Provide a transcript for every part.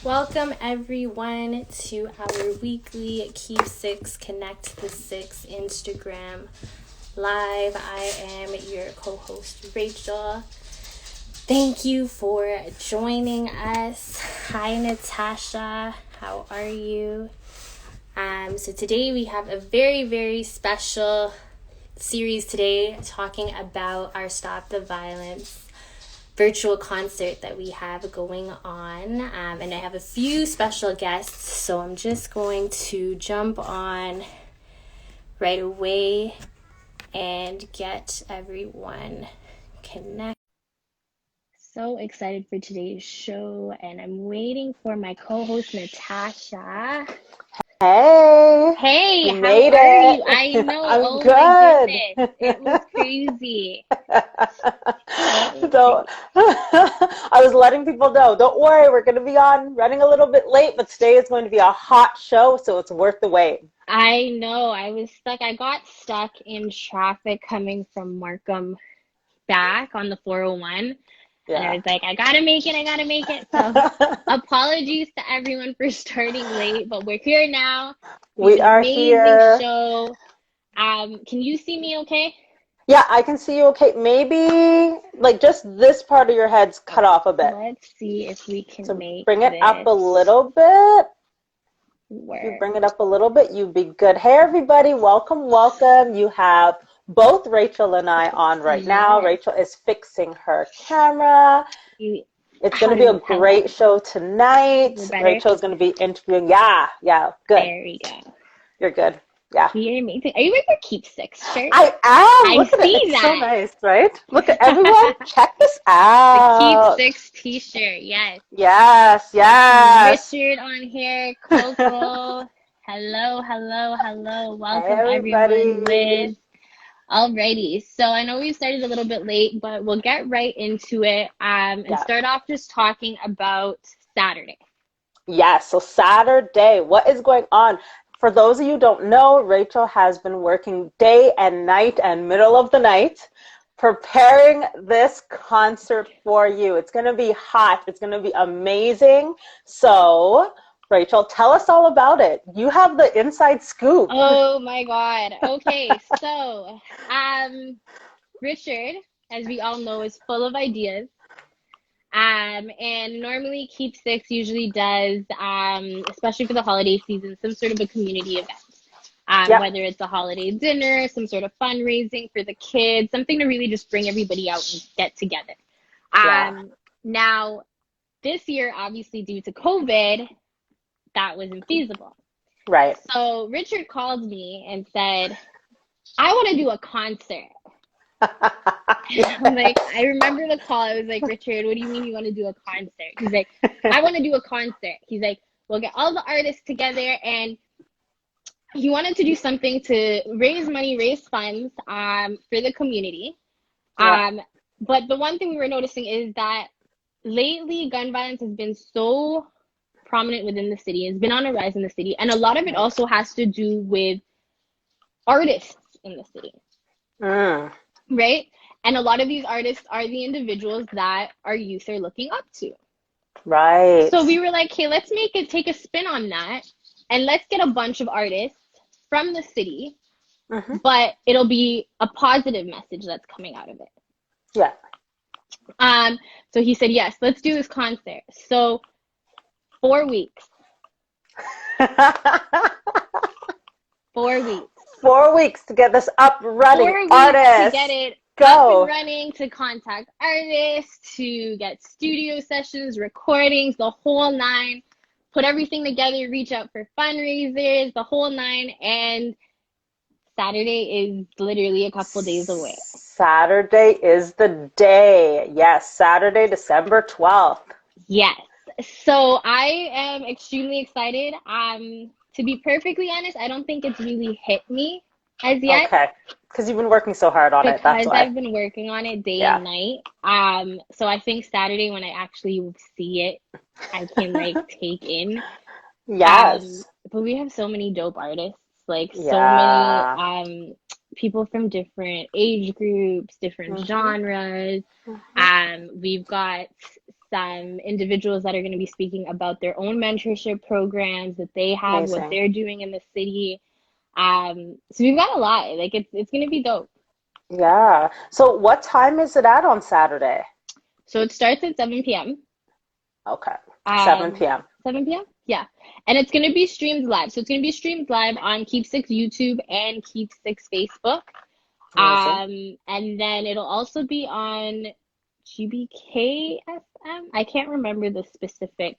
Welcome everyone to our weekly Keep Six Connect the Six Instagram live. I am your co-host Rachel. Thank you for joining us. Hi Natasha, how are you? So today we have a very, very special series today talking about our Stop the Violence virtual concert that we have going on. And I have a few special guests, so I'm just going to jump on right away and get everyone connected. So excited for today's show, and I'm waiting for my co-host Natasha. Hey, you How made are it. you? I know. I'm Oh good. my goodness. It was crazy. So I was letting people know, don't worry, we're going to be on running a little bit late, but today is going to be a hot show, so it's worth the wait. I know. I was stuck. I got stuck in traffic coming from Markham back on the 401. And I Yeah. was like, I gotta make it. I gotta make it. So apologies to everyone for starting late, but we're here now. We have We an are amazing here. show. Can you see me okay? Yeah, I can see you okay. Maybe like just this part of your head's cut Okay. off a bit. Let's see if we can So make bring it up a this little bit. If you work. bring it up a little bit, you'd be good. Hey, everybody, welcome, welcome. You have both Rachel and I on right now. Yes. Rachel is fixing her camera. It's going How to be do a you, how's great show tonight. it better? Rachel's going to be interviewing. Yeah, good. There we go. You're good. Yeah. You're amazing. Are you wearing your Keep Six shirt? I am. I Look at it. see It's so that. nice, right? Look at everyone. Check this The Keep out. Six t-shirt, yes. Yes. Richard on here, Coco. Hello. Hey, Welcome everyone, everybody. Liz. Alrighty, so I know we started a little bit late, but we'll get right into it and Yeah. start off just talking about Saturday. Yes, so Saturday, what is going on? For those of you who don't know, Rachel has been working day and night and middle of the night preparing this concert for you. It's going to be hot. It's going to be amazing. So, Rachel, tell us all about it. You have the inside scoop. Oh my God. Okay, so Richard, as we all know, is full of ideas. And normally Keep Six usually does, especially for the holiday season, some sort of a community event. Yep. Whether it's a holiday dinner, some sort of fundraising for the kids, something to really just bring everybody out and get together. Yeah. Now, this year, obviously due to COVID, that wasn't feasible. Right. So Richard called me and said, I want to do a concert. I'm like, I remember the call. I was like, Richard, what do you mean you want to do a concert? He's like, I want to do a concert. He's like, we'll get all the artists together, and he wanted to do something to raise money, raise funds for the community. Yeah. But the one thing we were noticing is that lately gun violence has been so prominent within the city. It's been on a rise in the city, and a lot of it also has to do with artists in the city. Right? And a lot of these artists are the individuals that our youth are looking up to. Right. So we were like, hey, let's take a spin on that, and let's get a bunch of artists from the city, but it'll be a positive message that's coming out of it. Yeah. So he said, yes, let's do this concert. So 4 weeks. 4 weeks. 4 weeks to get this up running. 4 weeks Artists, to get it go. up and running, to contact artists, to get studio sessions, recordings, the whole nine. Put everything together, reach out for fundraisers, the whole nine, and Saturday is literally a couple days away. Saturday is the day. Yes, Saturday, December 12th. Yes. So I am extremely excited. To be perfectly honest, I don't think it's really hit me as yet. Okay. Because you've been working so hard on it, that's why. Because I've been working on it day and night. So I think Saturday when I actually see it, I can take in. Yes. But we have so many dope artists, so many people from different age groups, different genres. We've got individuals that are going to be speaking about their own mentorship programs that they have, what Amazing. they're doing in the city. So we've got a lot. Like it's going to be dope. Yeah. So what time is it at on Saturday? So it starts at 7 p.m. Okay. 7 Um, p.m. 7 p.m. Yeah, and it's going to be streamed live. So it's going to be streamed live on Keep Six YouTube and Keep Six Facebook. Amazing. And then it'll also be on GBK FM. I can't remember the specific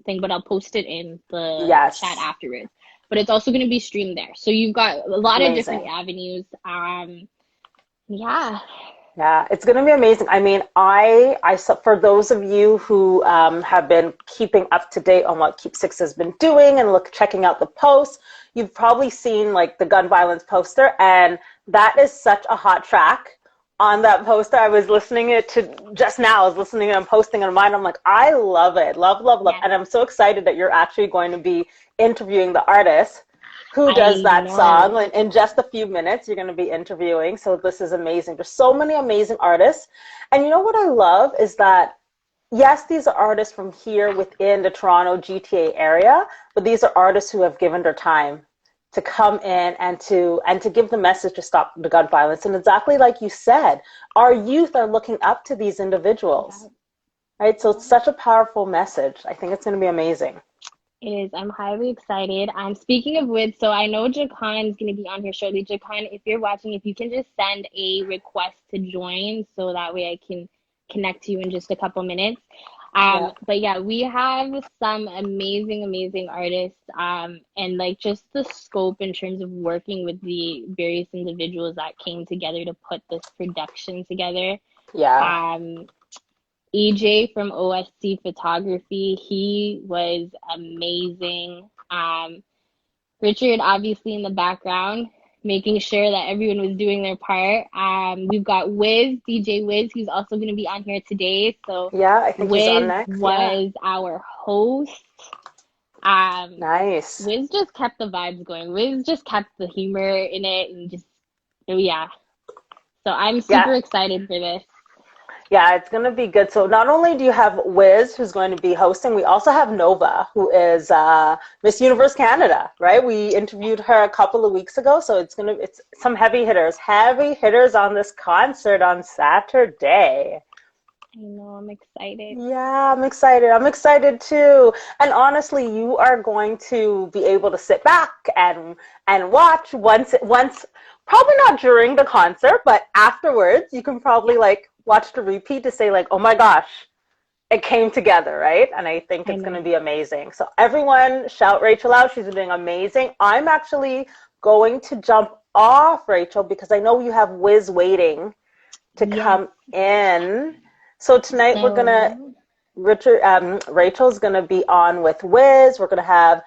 thing, but I'll post it in the chat Yes. afterwards. But it's also going to be streamed there. So you've got a lot of different Amazing. avenues. Yeah. Yeah, it's going to be amazing. I mean, for those of you who have been keeping up to date on what Keep Six has been doing and checking out the posts, you've probably seen like the gun violence poster, and that is such a hot track. On that poster, I was listening it to just now. I was listening and posting on mine. I'm like, I love it, love, love, love, Yes. and I'm so excited that you're actually going to be interviewing the artist who does I that know. song. In just a few minutes, you're going to be interviewing. So this is amazing. There's so many amazing artists. And you know what I love is that, yes, these are artists from here within the Toronto GTA area, but these are artists who have given their time to come in and to give the message to stop the gun violence. And exactly like you said, our youth are looking up to these individuals, right? So it's such a powerful message. I think it's going to be amazing. It is. I'm highly excited. Speaking of which, so I know Jakan's going to be on here shortly. Jakan, if you're watching, if you can just send a request to join so that way I can connect to you in just a couple minutes. Yeah. But yeah, we have some amazing, amazing artists. And like just the scope in terms of working with the various individuals that came together to put this production together. Yeah. EJ from OSC Photography, he was amazing. Richard, obviously, in the background, making sure that everyone was doing their part. We've got Wiz, DJ Wiz, who's also going to be on here today. So Yeah, I think he's on Wiz next. Yeah. was our host. Nice. Wiz just kept the vibes going. Wiz just kept the humor in it and just, oh yeah. So I'm Yeah. super excited for this. Yeah, it's going to be good. So not only do you have Wiz, who's going to be hosting, we also have Nova, who is Miss Universe Canada, right? We interviewed her a couple of weeks ago, so it's some heavy hitters on this concert on Saturday. I know, I'm excited. Yeah, I'm excited. I'm excited too. And honestly, you are going to be able to sit back and watch once probably not during the concert, but afterwards you can probably like watch the repeat to say like, "Oh my gosh, it came together," right? And I think it's going to be amazing. So everyone shout Rachel out. She's doing amazing. I'm actually going to jump off, Rachel, because I know you have Wiz waiting to come in. So tonight we're gonna Rachel's gonna be on with Wiz. We're gonna have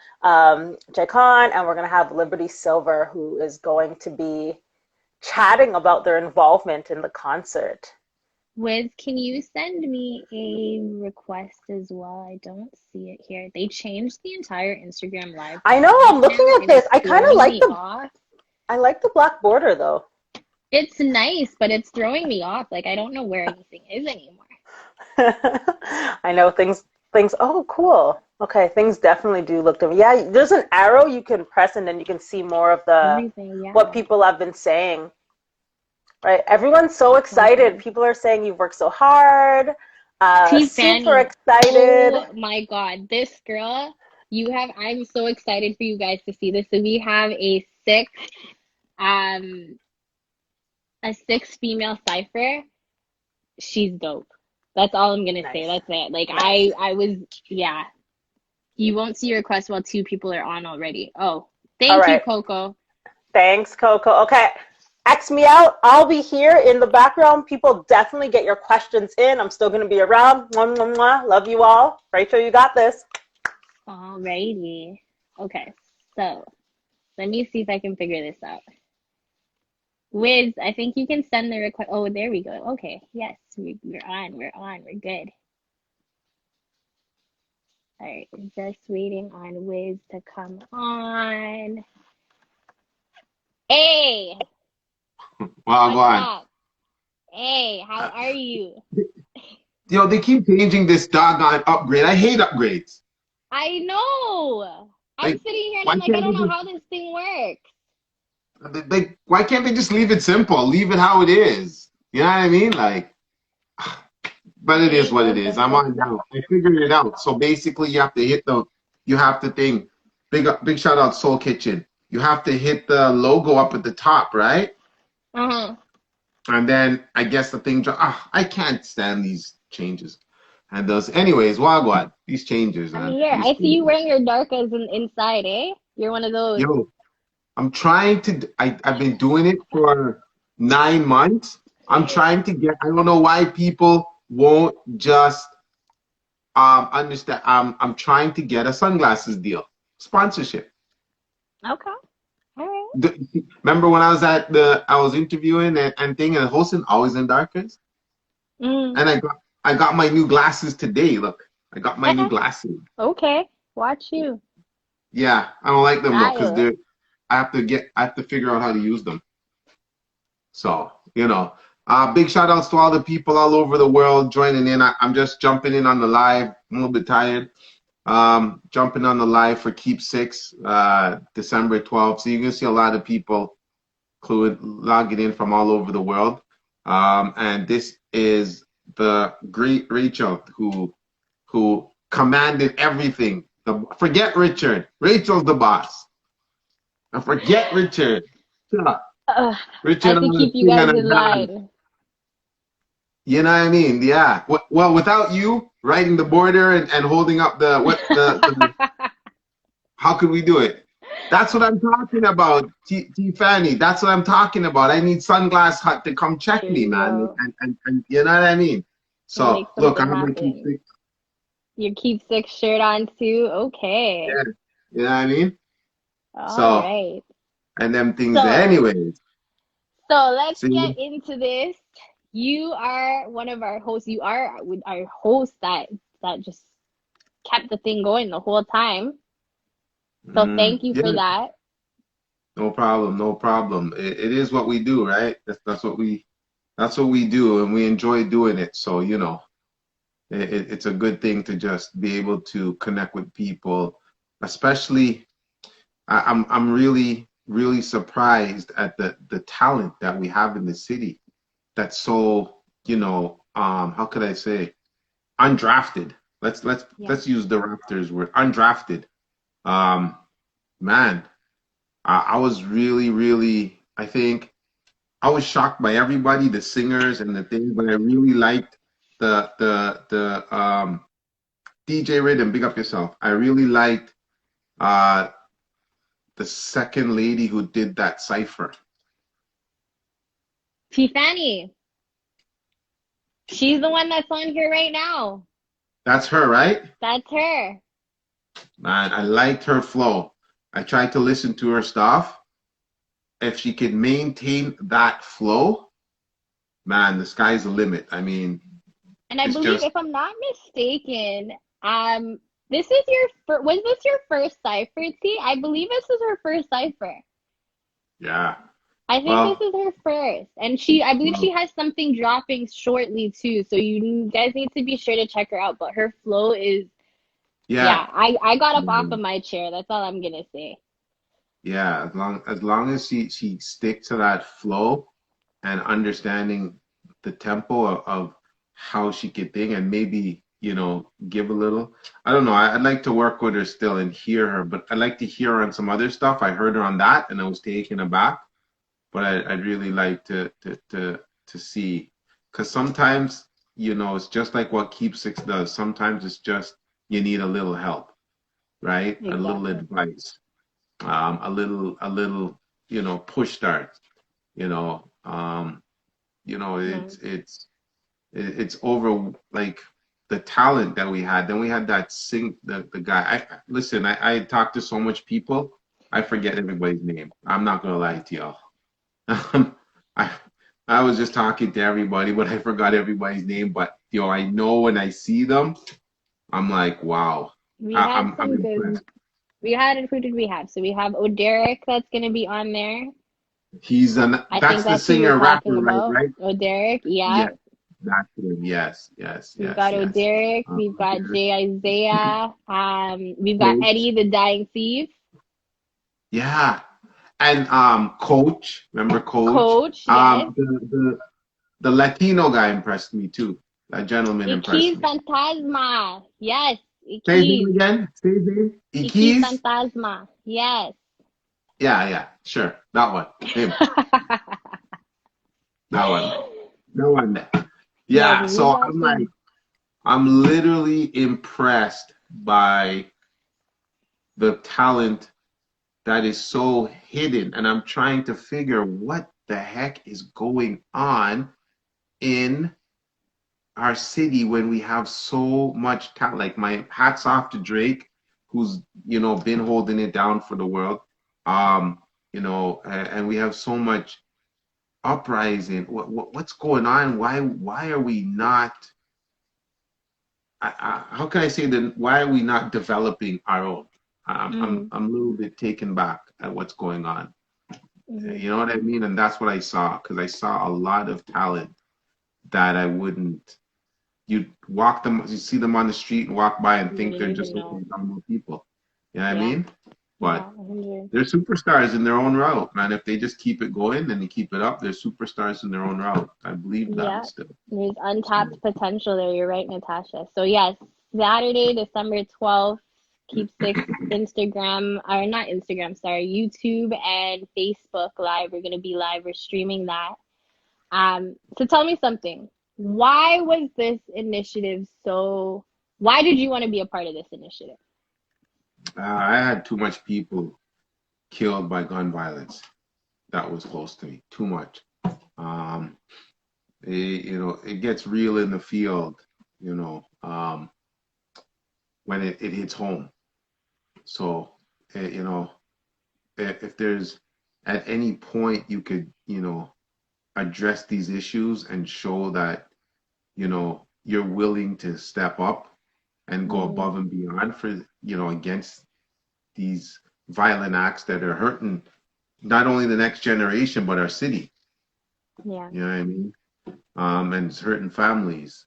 Jay Khan, and we're gonna have Liberty Silver, who is going to be chatting about their involvement in the concert. Wiz, can you send me a request as well? I don't see it here. They changed the entire Instagram live. I know. I'm looking at this. I kind of like I like the black border though. It's nice, but it's throwing me off. Like I don't know where anything is anymore. I know things. Oh, cool. Okay, things definitely do look different. Yeah, there's an arrow you can press, and then you can see more of what people have been saying. Right, everyone's so excited. People are saying you've worked so hard. Super excited. Oh my God, this girl, I'm so excited for you guys to see this. So we have a sixth female cipher. She's dope. That's all I'm gonna say. That's it. Like I was, yeah. You won't see your request while two people are on already. Oh, thank you, Coco. Thanks, Coco. Okay. X me out. I'll be here in the background. People definitely get your questions in. I'm still going to be around. Mwah, mwah, mwah. Love you all. Rachel, you got this. Alrighty. Okay, so let me see if I can figure this out. Wiz, I think you can send the request. Oh, there we go. Okay, yes, we're on. We're good. All right, just waiting on Wiz to come on. Hey! What's up? Hey, how are you? they keep changing this doggone upgrade. I hate upgrades. I know. I'm Like, sitting here and why I'm like, I can't don't know they how this thing works. why can't they just leave it simple? Leave it how it is. You know what I mean? Like, but it is Ain't what no it is. I'm simple on stuff. now. I figured it out. So basically, you have to think. Big shout out Soul Kitchen. You have to hit the logo up at the top, right? Uh-huh. And then I guess the thing. I can't stand these changes. And those, anyways, Wagwan, these changes, I mean, man. here, These I see you changes. wearing your darkas inside, eh? You're one of those. Yo, I'm trying to. I've been doing it for 9 months. I'm trying to get. I don't know why people won't just understand. I'm trying to get a sunglasses deal, sponsorship. Okay. All right. Remember when I was interviewing and thing and hosting always in darkers, Mm. and I got my new glasses today. Look, I got my new glasses. Okay. Watch you. Yeah, I don't like them though because Style. I have to figure out how to use them. So, big shout outs to all the people all over the world joining in. I'm just jumping in on the live. I'm a little bit tired. Jumping on the live for Keep Six, December 12th. So you're gonna see a lot of people logging in from all over the world. And this is the great Rachel who commanded everything. Forget Richard. Rachel's the boss. And forget Richard. Yeah. I Richard have on to the keep you thing guys and in a line. You know what I mean? Yeah. Well, without you writing the border and holding up how could we do it? That's what I'm talking about, T Fanny. That's what I'm talking about. I need Sunglass Hut to come check There me, you man. go. And you know what I mean? We'll So make look, I something have my Keep happen. Six. Your Keep Six shirt on too. Okay. Yeah. You know what I mean? All So right. and them things there. So, Anyways. let's See? get into this. You are one of our hosts. You are our host that just kept the thing going the whole time. So thank you for Yeah. that. No problem. No problem. It is what we do, right? That's what we do, and we enjoy doing it. So it's a good thing to just be able to connect with people. Especially, I'm really really surprised at the talent that we have in the city. That's so how could I say undrafted. Yeah. Let's use the Raptors word undrafted. Um, Man, I was really really I think I was shocked by everybody, the singers and the things, but I really liked the DJ Rhythm, big up yourself. I really liked uh the second lady who did that cipher. Tiffany. She's the one that's on here right now. That's her, right? That's her. Man, I liked her flow. I tried to listen to her stuff. If she could maintain that flow, man, the sky's the limit. I mean, And I it's believe, just if I'm not mistaken, this is was this your first cipher, T? I believe this is her first cipher. yeah. I think this Well, is her first. And I believe she well, has something dropping shortly too. So you guys need to be sure to check her out. But her flow is, yeah. yeah, I got up off of my chair. That's all I'm gonna say. Yeah, as long as she stick to that flow and understanding the tempo of how she could think and maybe, give a little. I don't know. I'd like to work with her still and hear her, but I'd like to hear her on some other stuff. I heard her on that and I was taken aback, but I'd really like to see because sometimes, it's just like what Keep Six does. Sometimes it's just you need a little help, right? A little Exactly. advice, a little push start, you know um Yeah. it's over, like the talent that we had. Then we had that the guy. Listen, I talked to so much people, I forget everybody's name. I'm not gonna lie to y'all. I I was just talking to everybody, but I forgot everybody's name. But I know when I see them, I'm like, wow. We had I'm some good. impressed. Who did we have? So we have Oderic that's gonna be on there. He's I think that's the that's who you're singer rapper, talking right? about. Right? Oderic, Yeah. yeah. That's him. Yes, yes, We've yes, got yes. O'Derrick. We've got Derek Jay Isaiah. We've got Coach. Eddie, the Dying Thief. Yeah. And Coach, remember Coach? Coach, yes. The Latino guy impressed me too. That gentleman impressed Iquis me. Fantasma. Yes, Say his name Iquis. again. Say his name. Iquis Iquis? Fantasma. Yes. Yeah, yeah, sure. That one. Him. That one. That one. Yes, Yeah. we So got I'm like, him. I'm literally impressed by the talent that is so hidden, and I'm trying to figure what the heck is going on in our city when we have so much talent. Like, my hats off to Drake, who's been holding it down for the world. And we have so much uprising. What's going on? Why are we not? How can I say that? Why are we not developing our own? I'm a little bit taken back at what's going on. You know what I mean? And that's what I saw, because I saw a lot of talent that I wouldn't. You see them on the street and walk by and You think they're wouldn't just even know. normal people. You know what I Yeah. mean? Yeah, But 100. they're superstars in their own route, man. If they just keep it going and they keep it up, they're superstars in their own route. I believe Yeah, that still. there's untapped potential there. You're right, Natasha. So yes, Saturday, December 12th, Keep Six Instagram, or not Instagram, sorry, YouTube and Facebook Live. We're gonna be live. We're streaming that. So tell me something. Why was this initiative so? Why did you want to be a part of this initiative? I had too much people killed by gun violence. That was close to me. Too much. It gets real in the field, when it hits home. So, if there's at any point you could, address these issues and show that, you're willing to step up and go above and beyond for, against these violent acts that are hurting not only the next generation, but our city. Yeah. You know what I mean? And it's hurting families.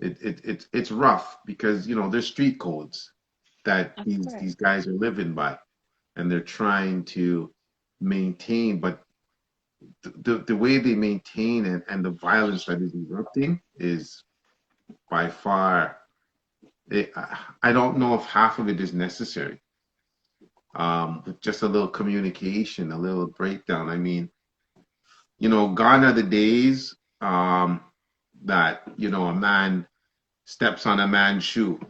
It's rough because, there's street codes that Of these course. guys are living by, and they're trying to maintain, but the way they maintain and the violence that is erupting is by far, I don't know if half of it is necessary. With just a little communication, a little breakdown. I mean, gone are the days that, a man steps on a man's shoe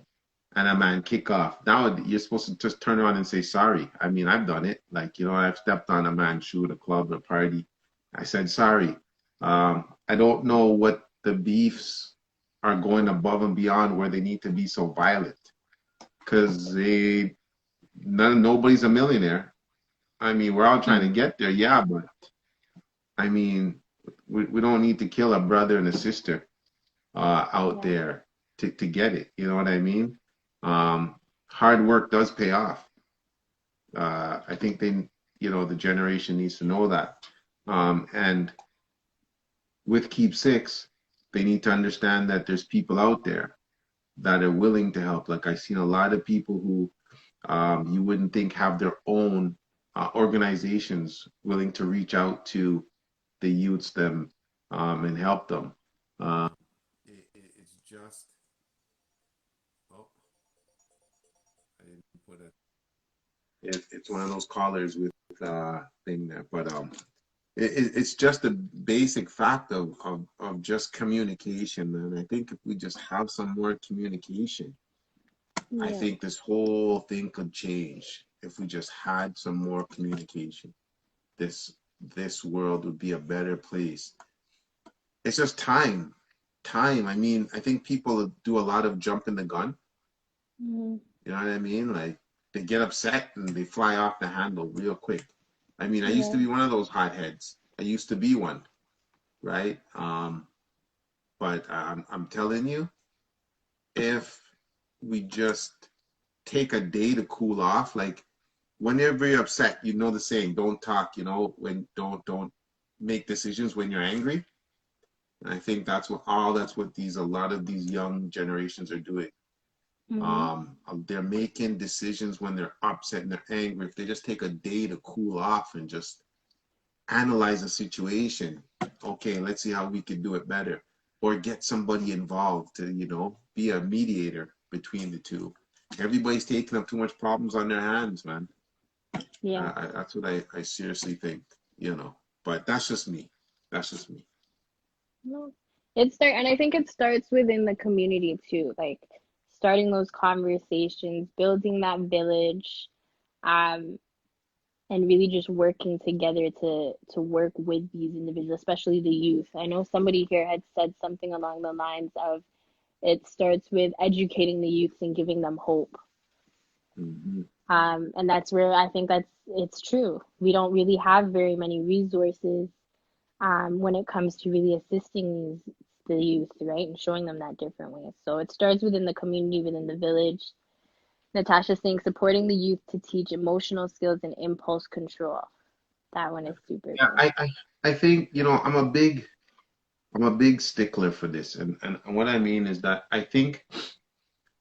and a man kick off. Now you're supposed to just turn around and say sorry. I mean, I've done it. Like, I've stepped on a man's shoe at a club, a party. I said sorry. I don't know what the beefs are going above and beyond where they need to be so violent, because nobody's a millionaire. I mean, we're all trying to get there, yeah, but I mean, we don't need to kill a brother and a sister out there to get it. You know what I mean? Hard work does pay off. I think the generation needs to know that. And with Keep Six, they need to understand that there's people out there that are willing to help. Like, I've seen a lot of people who you wouldn't think have their own organizations willing to reach out to the youths and help them. It's just, oh, I didn't put it. It's one of those callers with thing there, but it's just a basic fact of just communication, man. I think if we just have some more communication, I think this whole thing could change. If we just had some more communication, this world would be a better place. It's just time. I mean, I think people do a lot of jumping the gun. You know what I mean? Like, they get upset and they fly off the handle real quick. I mean, I used to be one of those hotheads. I used to be one, right? But I'm telling you, if we just take a day to cool off, like, whenever you're upset, the saying, don't talk, when don't make decisions when you're angry. And I think that's what a lot of these young generations are doing. Hmm. They're making decisions when they're upset and they're angry. If they just take a day to cool off and just analyze a situation, okay, let's see how we can do it better, or get somebody involved to, be a mediator between the two. Everybody's taking up too much problems on their hands, man. Yeah. That's what I seriously think, But that's just me. That's just me. No. And I think it starts within the community too, like starting those conversations, building that village, um, and really just working together to work with these individuals, especially the youth. I know somebody here had said something along the lines of it starts with educating the youth and giving them hope. Hmm. And that's where I think it's true. We don't really have very many resources when it comes to really assisting the youth, right, and showing them that different way. So it starts within the community, within the village. Natasha's saying supporting the youth to teach emotional skills and impulse control. That one is super Yeah, good. I think, I'm a big stickler for this. And what I mean is that I think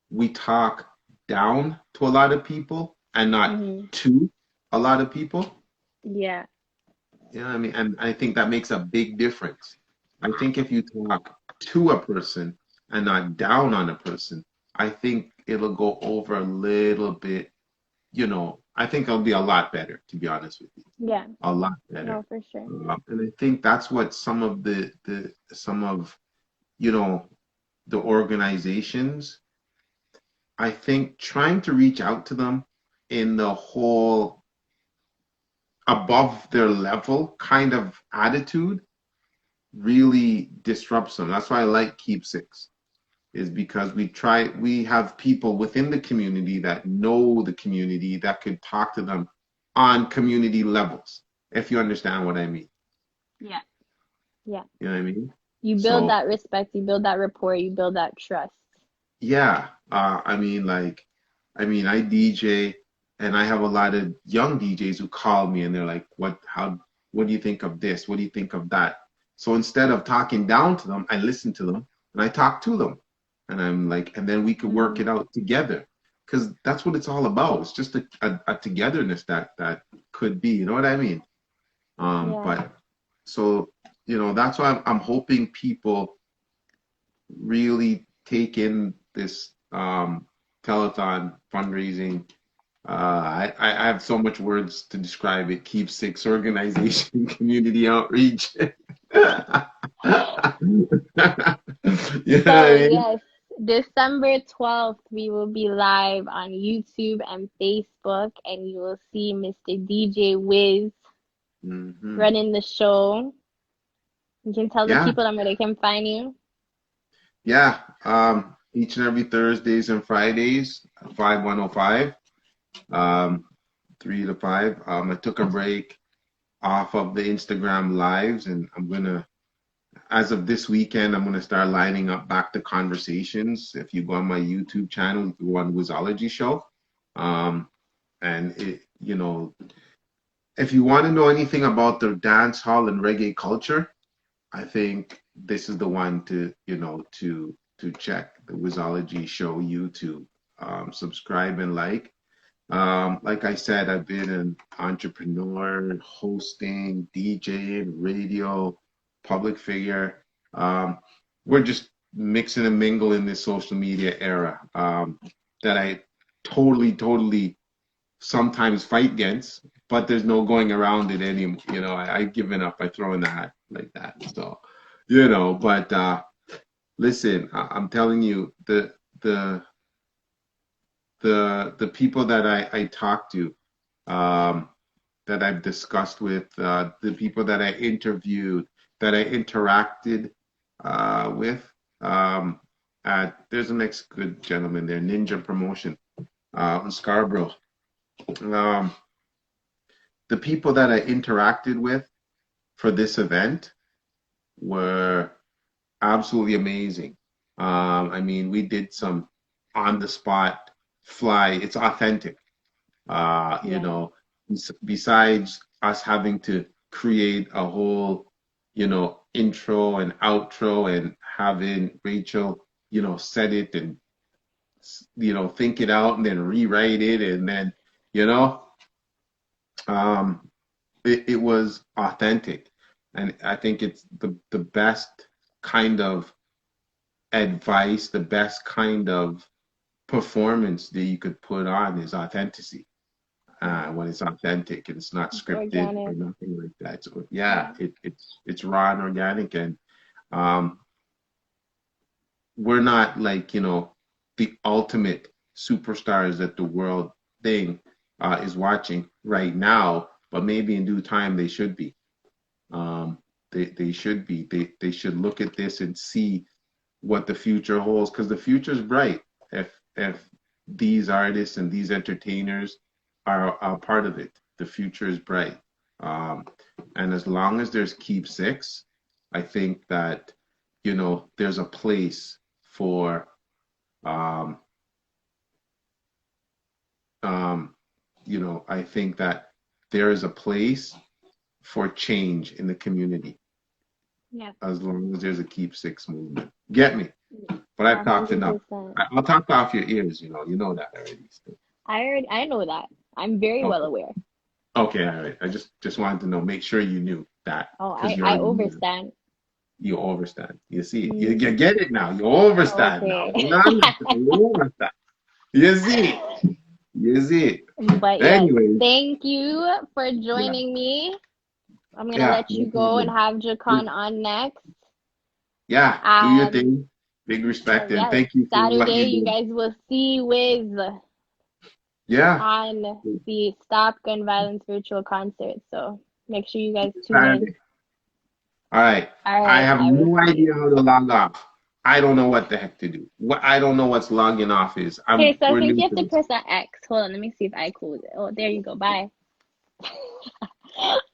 we talk down to a lot of people and not Hmm. to a lot of people. Yeah. You know what I mean? And I think that makes a big difference. I think if you talk to a person and not down on a person, I think it'll go over a little bit, I think it'll be a lot better, to be honest with you. Yeah. A lot better. No, for sure. And I think that's what some of, you know, the organizations, I think trying to reach out to them in the whole above their level kind of attitude really disrupts them. That's why I like Keep Six, is because we have people within the community that know the community that could talk to them on community levels, if you understand what I mean. Yeah. Yeah. You know what I mean? You build So that respect, you build that rapport, you build that trust. yeah, I DJ and I have a lot of young DJs who call me and they're like, what do you think of this? What do you think of that? So instead of talking down to them, I listen to them and I talk to them. And I'm like, and then we could work Hmm. it out together. Because that's what it's all about. It's just a togetherness that could be, you know what I mean? Yeah. But so, that's why I'm hoping people really take in this telethon fundraising. I have so much words to describe it. Keep Six organization, community outreach. You know what So I mean? yes, December 12th, we will be live on YouTube and Facebook, and you will see Mr. DJ Wiz Hmm. running the show. You can tell the Yeah, people where they can find you. yeah. Each and every Thursdays and Fridays, 5105, 3 to 5. I took a break off of the Instagram lives, and as of this weekend, I'm gonna start lining up back to conversations. If you go on my YouTube channel, you go on Wizology Show. Um, and if you want to know anything about the dance hall and reggae culture, I think this is the one to check the Wizology Show YouTube. Subscribe and like. Like I said, I've been an entrepreneur, hosting, DJing, radio, public figure. We're just mixing and mingle in this social media era that I totally, totally sometimes fight against, but there's no going around it anymore. I've given up. I throw in the hat like that. So, but listen, I'm telling you, the the people that I talk to, um, that I've discussed with, the people that I interviewed, that I interacted with. Um, there's an ex-good gentleman there, Ninja Promotion, in Scarborough. Um, the people that I interacted with for this event were absolutely amazing. We did some on the spot fly. It's authentic. Yeah. Besides us having to create a whole intro and outro, and having Rachel, set it and, think it out and then rewrite it. And then, um, it was authentic. And I think it's the best kind of advice, the best kind of performance that you could put on is authenticity. When it's authentic and it's not scripted or Organic. nothing like that. So yeah, it's raw and organic, and we're not like, the ultimate superstars that the world thing is watching right now, but maybe in due time they should be. They should be. They should look at this and see what the future holds, because the future is bright if these artists and these entertainers are a part of it. The future is bright. And as long as there's Keep Six, I think that, there's a place for I think that there is a place for change in the community. Yeah. As long as there's a Keep Six movement. Get me? But I've talked enough. 100%. I'll talk off your ears, you know that already. So. I know that. I'm very well aware. Okay, all right. I just wanted to know, make sure you knew that. Oh, I overstand. You overstand. You see, you get it now. You overstand now. You overstand. You see. You see. But yeah, anyways, thank you for joining me. I'm gonna let you go and have Jacon on next. Yeah, do your thing. Big respect, and thank you for Saturday, what you you do. guys will see Wiz on the Stop Gun Violence virtual concert. So make sure you guys tune in. All right. I have no idea how to log off. I don't know what the heck to do. I don't know what's logging off is. Okay, so I think you have to press that X. Hold on, let me see if I close it. Oh, there you go. Bye.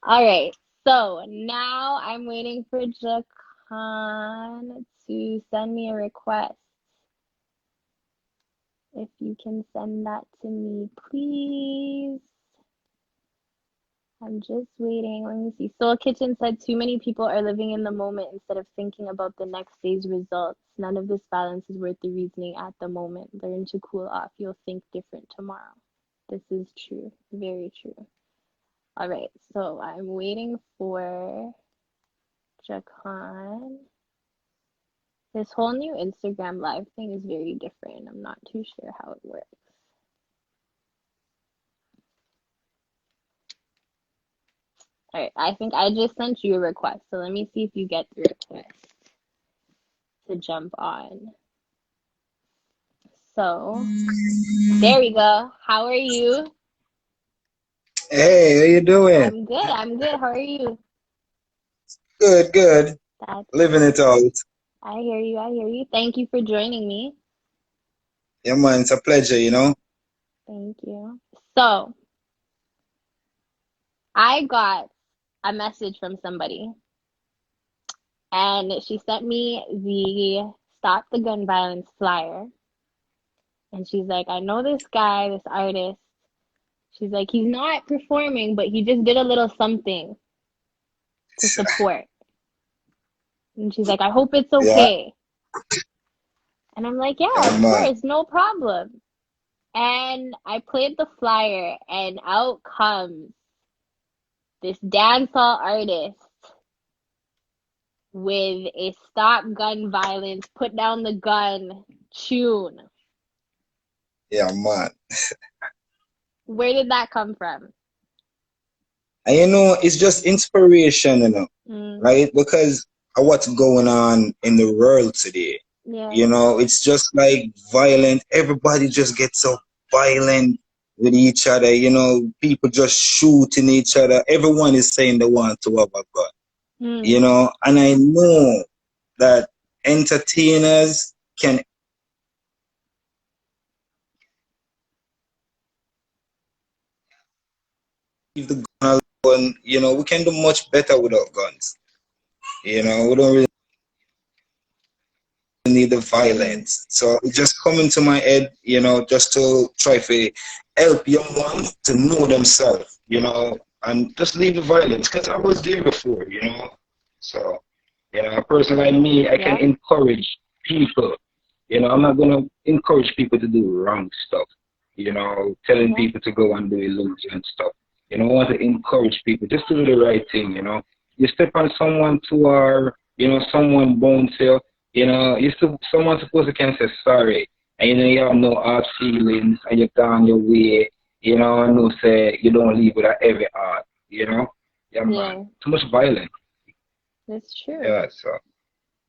All right. So now I'm waiting for Jacon to send me a request. If you can send that to me, please. I'm just waiting. Let me see. Soul Kitchen said too many people are living in the moment instead of thinking about the next day's results. None of this balance is worth the reasoning at the moment. Learn to cool off. You'll think different tomorrow. This is true. Very true. All right. So I'm waiting for Jacon. This whole new Instagram live thing is very different. I'm not too sure how it works. All right, I think I just sent you a request. So let me see if you get the request to jump on. So there we go. How are you? Hey, how you doing? I'm good. I'm good. How are you? Good, good. That's Living it out. I hear you. I hear you. Thank you for joining me. Yeah, man, it's a pleasure, you know. Thank you. So I got a message from somebody, and she sent me the Stop the Gun Violence flyer. And she's like, I know this guy, this artist. She's like, he's not performing, but he just did a little something to support. And she's like, I hope it's okay. Yeah. And I'm like, yeah, of course, no problem. And I played the flyer, and out comes this dancehall artist with a Stop Gun Violence, Put Down the Gun tune. Yeah, man. Where did that come from? And you know, it's just inspiration, you know, right? Because of what's going on in the world today. Yeah. You know, it's just like violent. Everybody just gets so violent with each other. You know, people just shooting each other. Everyone is saying they want to have a gun. You know, and I know that entertainers can leave the gun alone. You know, we can do much better without guns. You know, we don't really need the violence. So it just come into my head, you know, just to try to help young ones to know themselves, you know, and just leave the violence, because I was there before, you know. So, you know, a person like me, I can encourage people. You know, I'm not gonna encourage people to do wrong stuff. You know, telling people to go and do illusion stuff. You know, I want to encourage people just to do the right thing. You know, you step on someone to our, you know, someone bones here. You know, someone supposed to can say sorry, and you know you have no hard feelings, and you've gone your way. You know, and no say you don't leave with a heavy heart. You know, man, too much violence. That's true. Yeah, so.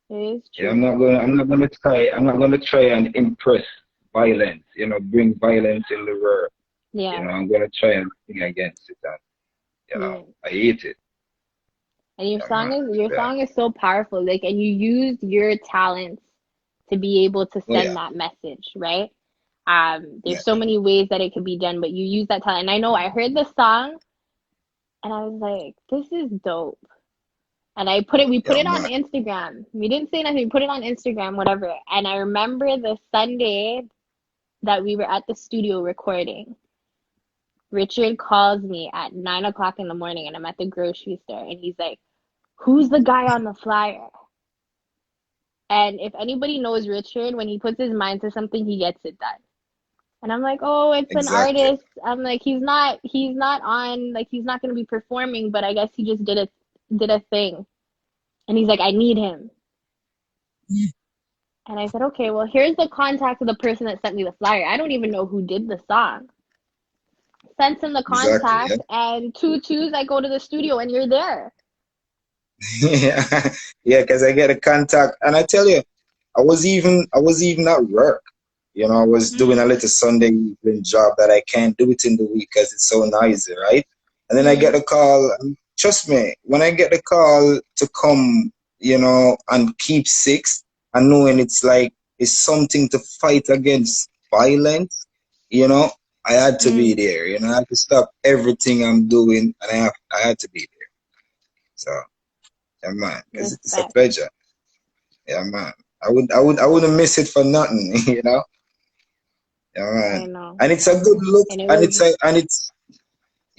It is true. Yeah, I'm not gonna try and impress violence, you know, bring violence in the world. Yeah. You know, I'm gonna try and think against it, and you know, I hate it. And your song is so powerful, like, and you used your talents to be able to send that message, right? There's so many ways that it could be done, but you use that talent. And I know I heard the song, and I was like, this is dope. And we put it on Instagram. We didn't say nothing. We put it on Instagram, whatever. And I remember the Sunday that we were at the studio recording. Richard calls me at 9 o'clock in the morning, and I'm at the grocery store. And he's like, who's the guy on the flyer? And if anybody knows Richard, when he puts his mind to something, he gets it done. And I'm like, oh, it's an artist. I'm like, he's not on, like, he's not going to be performing, but I guess he just did a thing. And he's like, I need him. And I said, okay, well, here's the contact of the person that sent me the flyer. I don't even know who did the song. Sent him the contact, and 2/2, I go to the studio, and you're there. Yeah, because I get a contact, and I tell you, I was even at work. You know, I was doing a little Sunday evening job that I can't do it in the week because it's so noisy, right? And then I get a call. Trust me, when I get the call to come, you know, and keep 6, and knowing it's something to fight against violence, you know, I had to be there. You know, I had to stop everything I'm doing, and I had to be there. So, yeah, man, it's a pleasure. Yeah, man, I wouldn't miss it for nothing. You know, yeah, man. I know. And it's a good look,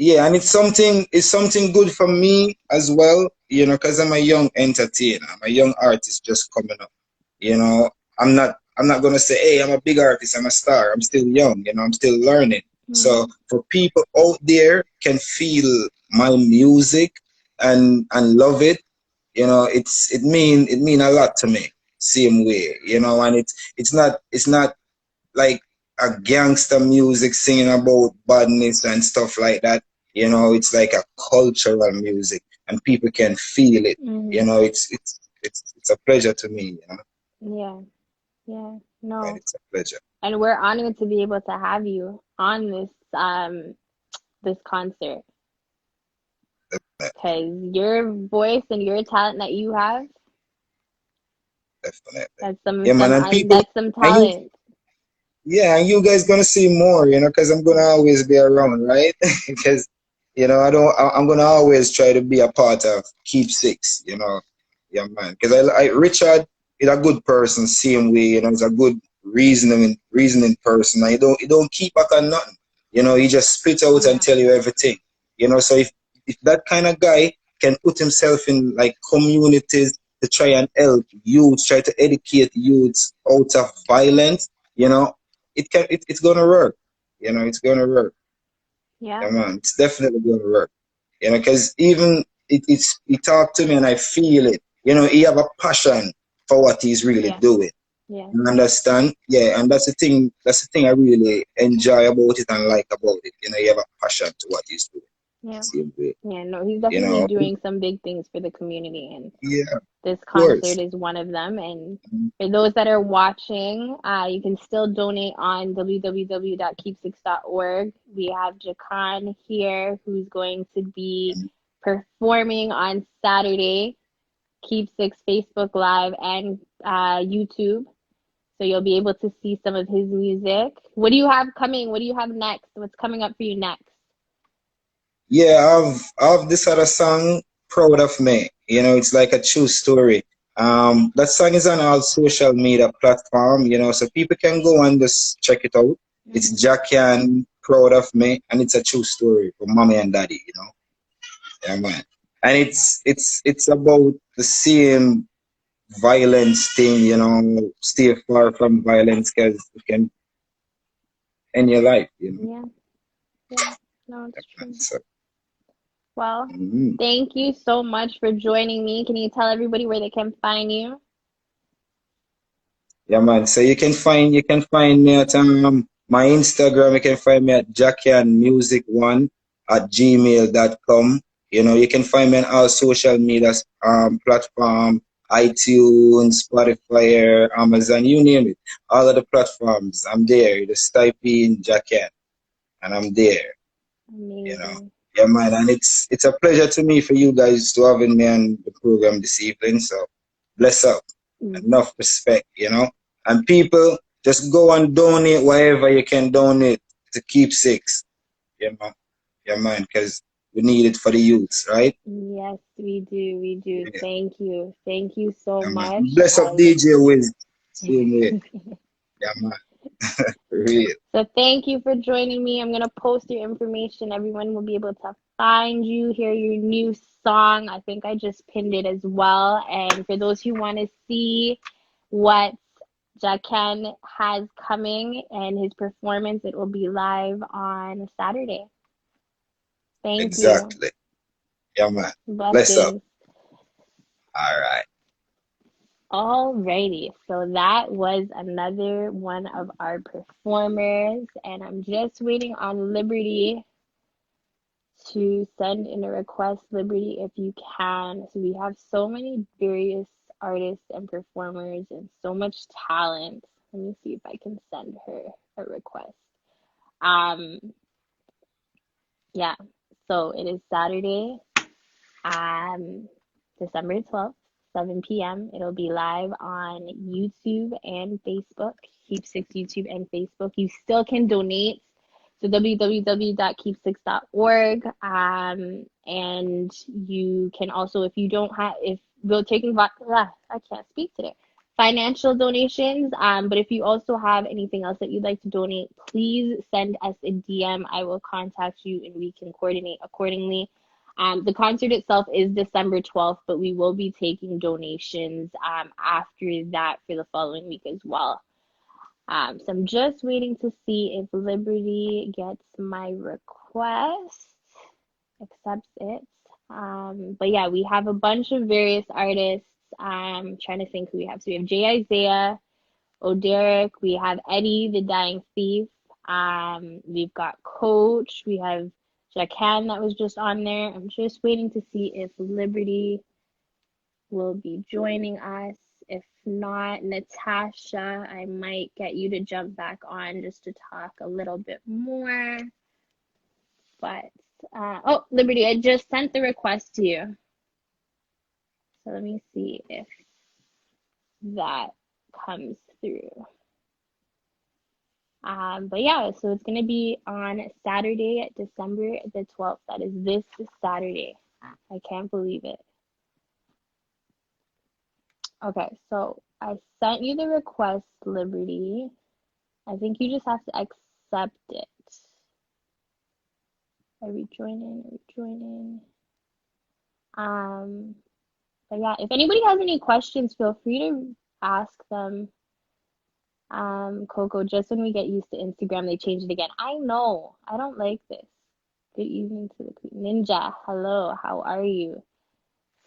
it's something good for me as well, you know, because I'm a young entertainer. I'm a young artist just coming up. You know, I'm not gonna say, hey, I'm a big artist, I'm a star. I'm still young, you know, I'm still learning. So for people out there can feel my music and love it, you know, it mean a lot to me. Same way, you know, and it's not like a gangster music singing about badness and stuff like that. You know, it's like a cultural music, and people can feel it. You know, it's a pleasure to me. You know? Yeah, no, and it's a pleasure. And we're honored to be able to have you on this concert, because your voice and your talent that you have, definitely, that's some talent. Yeah, and you guys gonna see more, you know, because I'm gonna always be around, right? Because, you know, I'm gonna always try to be a part of Keep 6, you know, yeah, man. Because Richard is a good person, same way, you know, he's a good reasoning person. And he don't keep back on nothing, you know. He just spit out and tell you everything, you know. So if that kind of guy can put himself in like communities to try and help youths, try to educate youths out of violence, you know, it's gonna work. You know, it's gonna work. Yeah, man, it's definitely gonna work. You know, because even he talked to me and I feel it. You know, he have a passion for what he's really doing. Yeah. You understand? Yeah, and that's the thing I really enjoy about it and like about it. You know, he have a passion to what he's doing. Yeah. Yeah, no, he's definitely doing some big things for the community, and this concert is one of them. And for those that are watching, you can still donate on www.keep6.org. We have Jakan here, who's going to be performing on Saturday, Keep 6 Facebook Live and YouTube. So you'll be able to see some of his music. What do you have coming? What do you have next? What's coming up for you next? Yeah, I've this other song, Proud of Me. You know, it's like a true story. That song is on all social media platform, you know, so people can go and just check it out. It's Jackie and Proud of Me, and it's a true story for mommy and daddy, you know. Yeah, man. And it's about the same violence thing, you know, stay far from violence because it can end your life, you know. Yeah, yeah. No, it's true. So, Well, mhm. thank you so much for joining me. Can you tell everybody where they can find you? Yeah, man. So you can find me at my Instagram. You can find me at jackianmusic1 at gmail.com. You know, you can find me on all social media platform, iTunes, Spotify, Amazon, you name it. All of the platforms, I'm there. You just type in Jackian, and I'm there. You know, Amazing. yeah, man. And it's a pleasure to me for you guys to having me on the program this evening. So bless up, Mm. enough respect, you know. And people, just go and donate wherever you can donate to keep six, you know. Yeah, man, because we need it for the youths, right? Yes, we do. We do. Yeah, Thank you. Thank you so yeah, man. much. Bless up I look. DJ Wiz. Same way. Yeah, man. For real. So thank you for joining me. I'm gonna post your information. Everyone will be able to find you, hear your new song. I think I just pinned it as well. And for those who want to see what Jacken has coming and his performance, it will be live on Saturday. Thank you. Exactly. Yeah, man. Bless up. Blessings. All right. Alrighty, so that was another one of our performers, and I'm just waiting on Liberty to send in a request. Liberty, if you can. So we have so many various artists and performers and so much talent. Let me see if I can send her a request. Um, yeah, so it is Saturday, um, December 12th, 7 p.m. It'll be live on YouTube and Facebook, Keep Six YouTube and Facebook. You still can donate to www.keep6.org. And you can also, if you don't have, if we're taking, I can't speak today, financial donations. But if you also have anything else that you'd like to donate, please send us a DM. I will contact you and we can coordinate accordingly. The concert itself is December 12th, but we will be taking donations after that for the following week as well. So I'm just waiting to see if Liberty gets my request, accepts it. But yeah, we have a bunch of various artists. Trying to think who we have. So we have Jay Isaiah, O'Derrick, we have Eddie the Dying Thief, we've got Coach, we have Jackan that was just on there. I'm just waiting to see if Liberty will be joining us. If not, Natasha, I might get you to jump back on just to talk a little bit more. But, oh, Liberty, I just sent the request to you. So let me see if that comes through. But yeah, so it's gonna be on Saturday, December the 12th. That is this Saturday. I can't believe it. Okay, so I sent you the request, Liberty. I think you just have to accept it. Are we joining? Are we joining? But yeah, if anybody has any questions, feel free to ask them. Coco, just when we get used to Instagram, they changed it again. I know. I don't like this. Good evening to the Queen. Ninja, hello, how are you?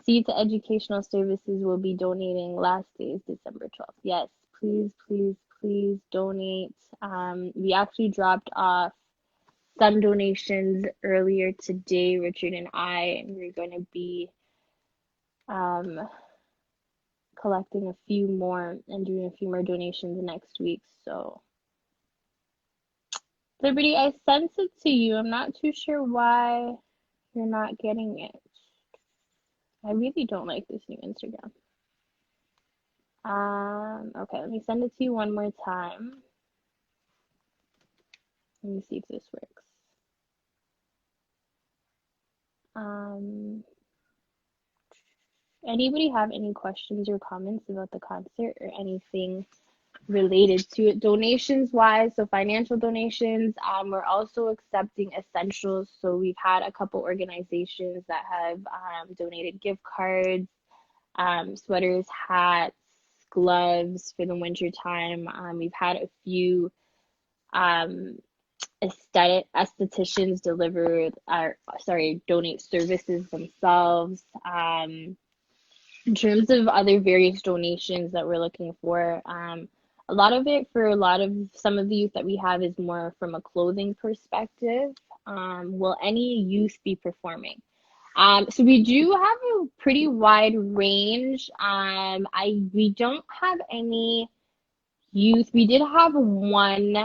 Seed to Educational Services will be donating last day is December 12th. Yes, please, please, please donate. We actually dropped off some donations earlier today, Richard and I, and we're going to be collecting a few more and doing a few more donations next week. So, Liberty, I sent it to you. I'm not too sure why you're not getting it. I really don't like this new Instagram. Okay, let me send it to you one more time. Let me see if this works. Anybody have any questions or comments about the concert or anything related to it donations wise, so financial donations. We're also accepting essentials, so we've had a couple organizations that have donated gift cards, sweaters, hats, gloves for the winter time. We've had a few estheticians donate services themselves. In terms of other various donations that we're looking for, a lot of it for some of the youth that we have is more from a clothing perspective. Will any youth be performing? So we do have a pretty wide range. We don't have any youth. We did have one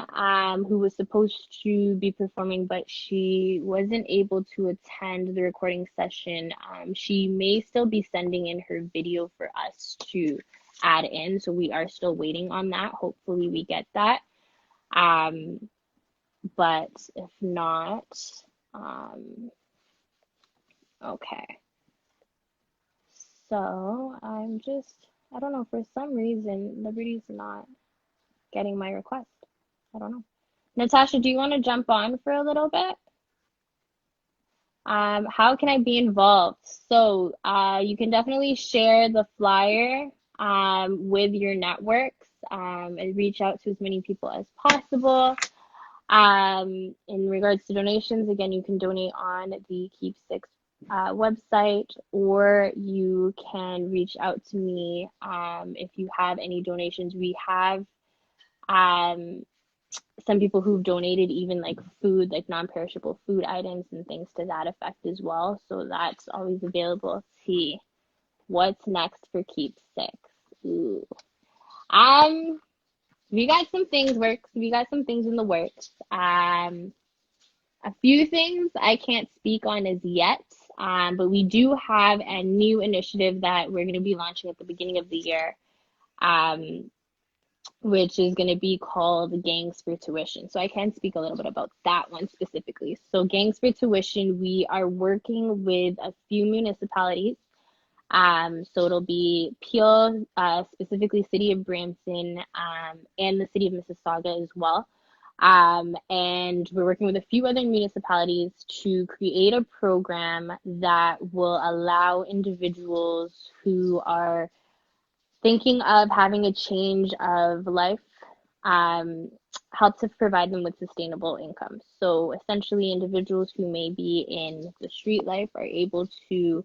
who was supposed to be performing, but she wasn't able to attend the recording session. She may still be sending in her video for us to add in, so we are still waiting on that. Hopefully we get that. But if not, okay. So I don't know, for some reason, Liberty's not getting my request. I don't know. Natasha, do you want to jump on for a little bit? How can I be involved? So you can definitely share the flyer with your networks and reach out to as many people as possible. In regards to donations, again, you can donate on the Keep Six website, or you can reach out to me if you have any donations. We have some people who've donated even like food, like non-perishable food items and things to that effect as well. So that's always available. See what's next for Keep Six. Ooh. We got some things in the works. A few things I can't speak on as yet, but we do have a new initiative that we're going to be launching at the beginning of the year, which is going to be called Gangs for Tuition. So I can speak a little bit about that one specifically. So Gangs for Tuition, we are working with a few municipalities. So it'll be Peel, specifically City of Brampton, and the City of Mississauga as well. And we're working with a few other municipalities to create a program that will allow individuals who are thinking of having a change of life, help to provide them with sustainable income. So essentially, individuals who may be in the street life are able to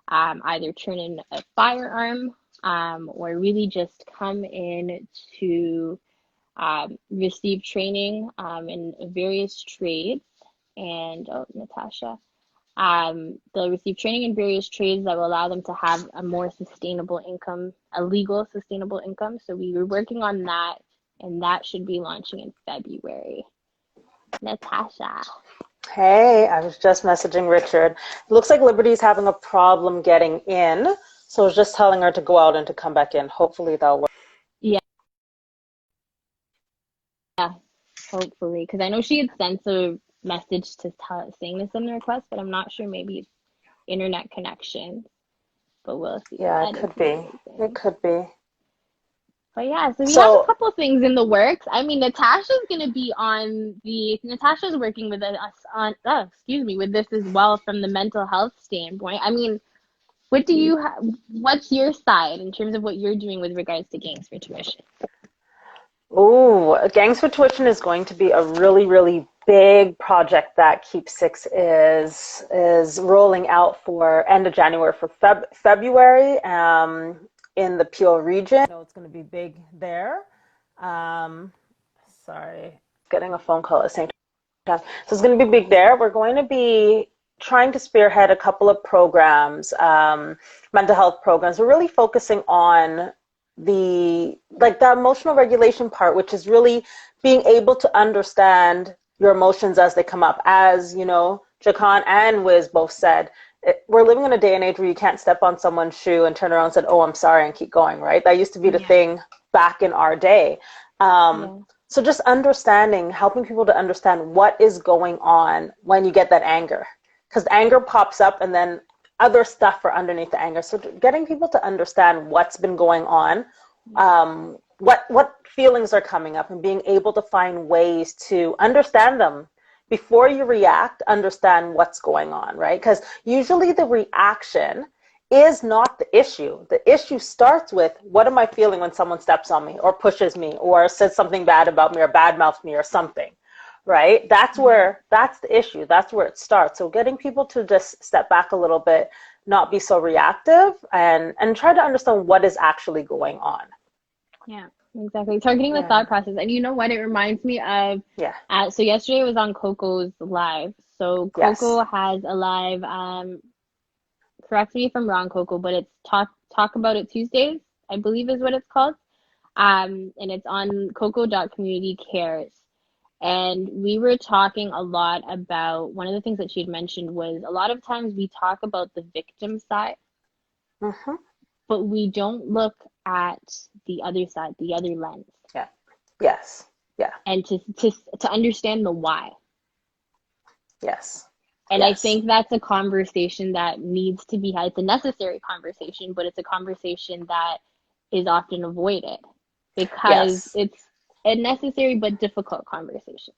either turn in a firearm or really just come in to receive training in various trades. And Natasha, they'll receive training in various trades that will allow them to have a more sustainable income, a legal sustainable income. So we were working on that, and that should be launching in February. Natasha. Hey, I was just messaging Richard. It looks like Liberty's having a problem getting in, so I was just telling her to go out and to come back in. Hopefully that'll work. Yeah, hopefully, because I know she had sent a message to saying this in the request, but I'm not sure. Maybe it's internet connection, but we'll see. Yeah, it could be. It could be. But yeah, so we have a couple things in the works. I mean, Natasha's working with us on, with this as well from the mental health standpoint. I mean, what's your side in terms of what you're doing with regards to Gangs for Tuition? Oh, Gangs for Tuition is going to be a really, really big project that Keep Six is rolling out for end of January for February. In the Peel region. So it's going to be big there. Sorry, getting a phone call at the same time. So it's going to be big there. We're going to be trying to spearhead a couple of programs, mental health programs. We're really focusing on the emotional regulation part, which is really being able to understand your emotions as they come up. As you know, Jakan and Wiz both said, we're living in a day and age where you can't step on someone's shoe and turn around and say, "Oh, I'm sorry," and keep going, right? That used to be the thing back in our day. So just helping people to understand what is going on when you get that anger. Because anger pops up and then other stuff are underneath the anger. So getting people to understand what's been going on what feelings are coming up and being able to find ways to understand them before you react, understand what's going on, right? Because usually the reaction is not the issue. The issue starts with, what am I feeling when someone steps on me or pushes me or says something bad about me or badmouths me or something, right? That's the issue. That's where it starts. So getting people to just step back a little bit, not be so reactive, and try to understand what is actually going on. Yeah, exactly. Targeting the thought process. And you know what? It reminds me of, so yesterday was on Coco's live. So Coco has a live, correct me if I'm wrong, Coco, but it's Talk About It Tuesdays, I believe is what it's called. And it's on Coco.Community Cares. And we were talking a lot about, one of the things that she had mentioned was, a lot of times we talk about the victim side, but we don't look at the other side, the other lens. Yeah. Yes. Yeah. And to understand the why. Yes. And I think that's a conversation that needs to be had. It's a necessary conversation, but it's a conversation that is often avoided because it's a necessary but difficult conversation.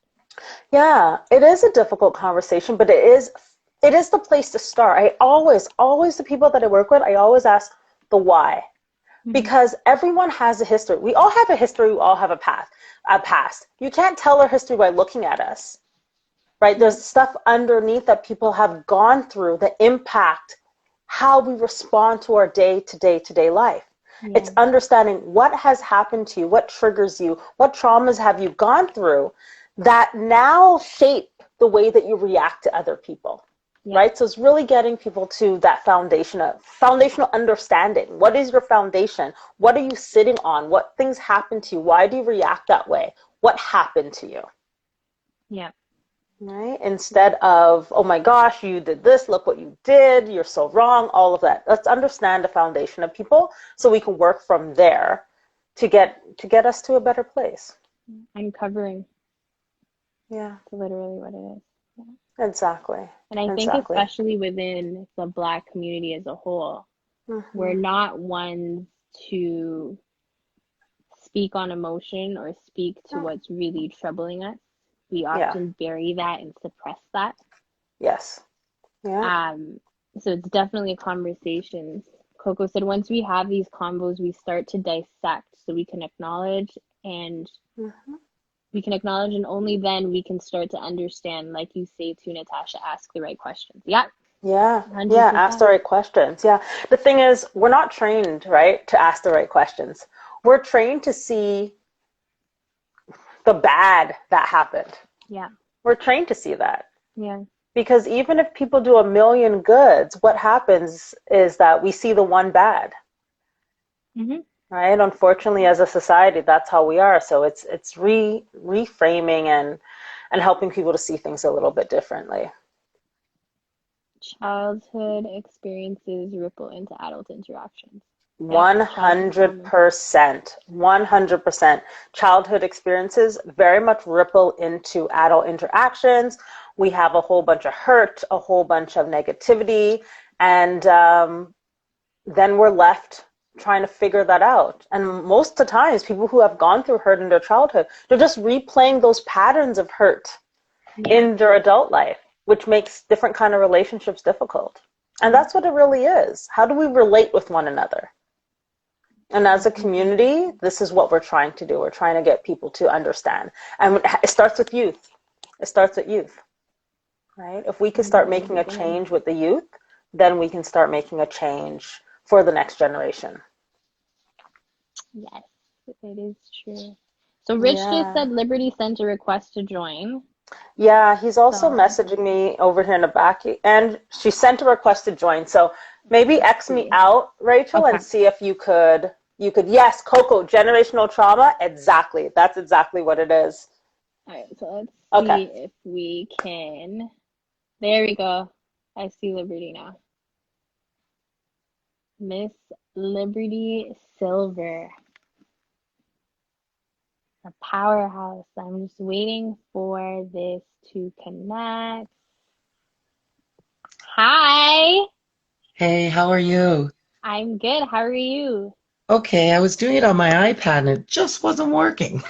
Yeah, it is a difficult conversation, but it is the place to start. I always, the people that I work with, I always ask the why. Because everyone has a history. We all have a history. We all have a past. You can't tell our history by looking at us, right? There's stuff underneath that people have gone through that impact how we respond to our day-to-day life. It's understanding what has happened to you, what triggers you, what traumas have you gone through that now shape the way that you react to other people. Right? So it's really getting people to that foundational understanding. What is your foundation? What are you sitting on? What things happen to you? Why do you react that way? What happened to you? Yeah. Right? Instead of, oh my gosh, you did this, look what you did, you're so wrong, all of that. Let's understand the foundation of people so we can work from there to get us to a better place. Uncovering. Yeah. That's literally what it is. Exactly. And I think especially within the Black community as a whole, we're not ones to speak on emotion or speak to what's really troubling us. We often bury that and suppress that. Yes. Yeah. So it's definitely a conversation. Coco said once we have these combos, we start to dissect so we can acknowledge and and only then we can start to understand, like you say to Natasha, ask the right questions. Yeah. Yeah. 100%. Yeah. Ask the right questions. Yeah. The thing is, we're not trained, right, to ask the right questions. We're trained to see the bad that happened. Yeah. We're trained to see that. Yeah. Because even if people do a million goods, what happens is that we see the one bad. Right? Unfortunately, as a society, that's how we are. So it's reframing and helping people to see things a little bit differently. Childhood experiences ripple into adult interactions. 100%. 100%. Childhood experiences very much ripple into adult interactions. We have a whole bunch of hurt, a whole bunch of negativity, and then we're left trying to figure that out. And most of the times, people who have gone through hurt in their childhood, they're just replaying those patterns of hurt in their adult life, which makes different kind of relationships difficult. And that's what it really is. How do we relate with one another? And as a community, this is what we're trying to do. We're trying to get people to understand. And it starts with youth. It starts with youth, right? If we can start making a change with the youth, then we can start making a change for the next generation. Yes, it is true. So Rich just said Liberty sent a request to join. Yeah, he's also messaging me over here in the back, and she sent a request to join. So maybe X me out, Rachel, and see if you could. Yes, Coco, generational trauma. Exactly. That's exactly what it is. All right, so let's see if we can. There we go. I see Liberty now. Miss Liberty Silver. A powerhouse. I'm just waiting for this to connect. Hi. Hey, how are you? I'm good. How are you? Okay, I was doing it on my iPad and it just wasn't working.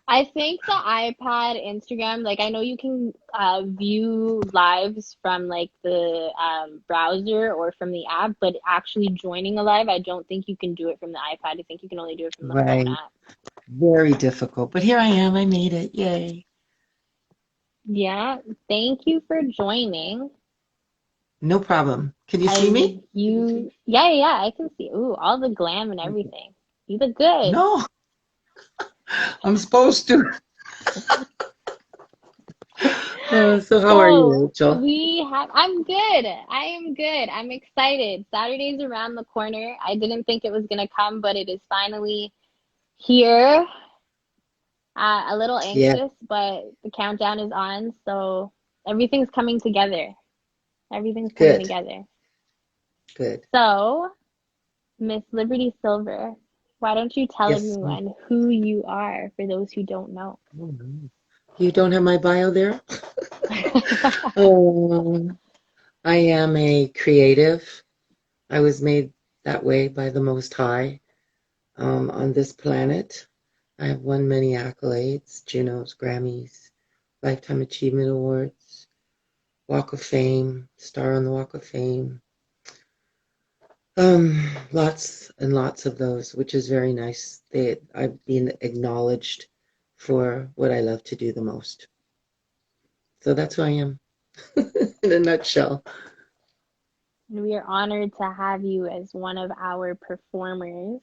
I think the iPad, Instagram, like I know you can view lives from like the browser or from the app, but actually joining a live, I don't think you can do it from the iPad. I think you can only do it from the phone Right. app. Very difficult. But here I am. I made it. Yay. Yeah, thank you for joining. No problem. Can you see I me? you yeah, I can see. Ooh, all the glam and everything. You look good. No, I'm supposed to. So how are you, So Rachel? I'm good. I am good. I'm excited. Saturday's around the corner. I didn't think it was gonna come, but it is finally here. A little Yeah, anxious, but the countdown is on, so everything's coming together. Everything's coming good, together. good. So, Miss Liberty Silver, why don't you tell Yes. everyone who you are for those who don't know? Oh, no. You don't have my bio there? Um, I am a creative. I was made that way by the Most High on this planet. I have won many accolades, Junos, Grammys, Lifetime Achievement Awards, Walk of Fame, Star on the Walk of Fame. Lots and lots of those, which is very nice. I've been acknowledged for what I love to do the most. So that's who I am in a nutshell. We are honored to have you as one of our performers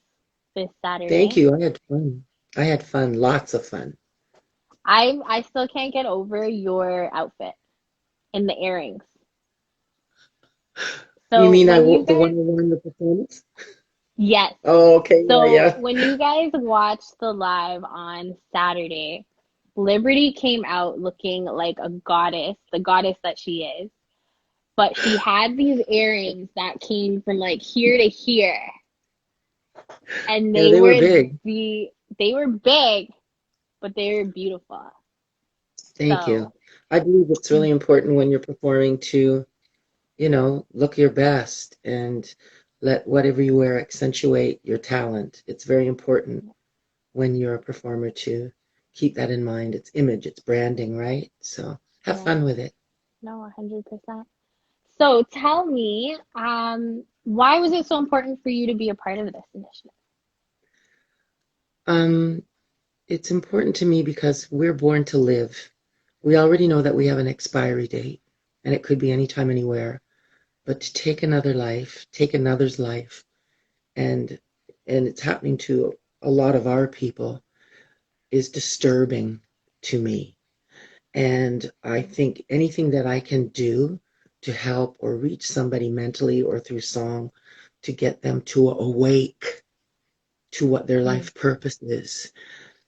this Thank Saturday. you. I had fun. I had fun, lots of fun. I still can't get over your outfit and the earrings. You So mean when you the one guys, I won the performance? yes. Oh, okay, yeah, So yeah. when you guys watched the live on Saturday, Liberty came out looking like a goddess, the goddess that she is. But she had these earrings that came from like here to here, and Yeah, they were big. they were big, but they were beautiful. Thank you. So I believe it's really important when you're performing to, look your best and let whatever you wear accentuate your talent. It's very important when you're a performer to keep that in mind. It's image, it's branding, right? So have yeah, fun with it. no, 100%. So tell me, why was it so important for you to be a part of this initiative? Um, it's important to me because we're born to live. We already know that we have an expiry date, and it could be anytime, anywhere. But to take another life, take another's life, and it's happening to a lot of our people, is disturbing to me. And I think anything that I can do to help or reach somebody mentally or through song to get them to awake to what their Mm, life purpose is.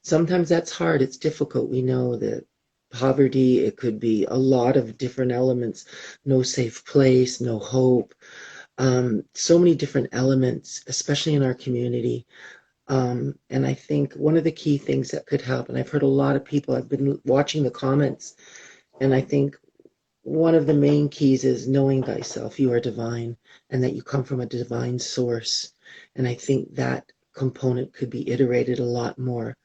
Sometimes that's hard. It's difficult. We know that poverty, it could be a lot of different elements, no safe place, no hope, so many different elements, especially in our community. And I think one of the key things that could help, and I've heard a lot of people, I've been watching the comments, and I think one of the main keys is knowing thyself, you are divine, and that you come from a divine source. And I think that component could be iterated a lot more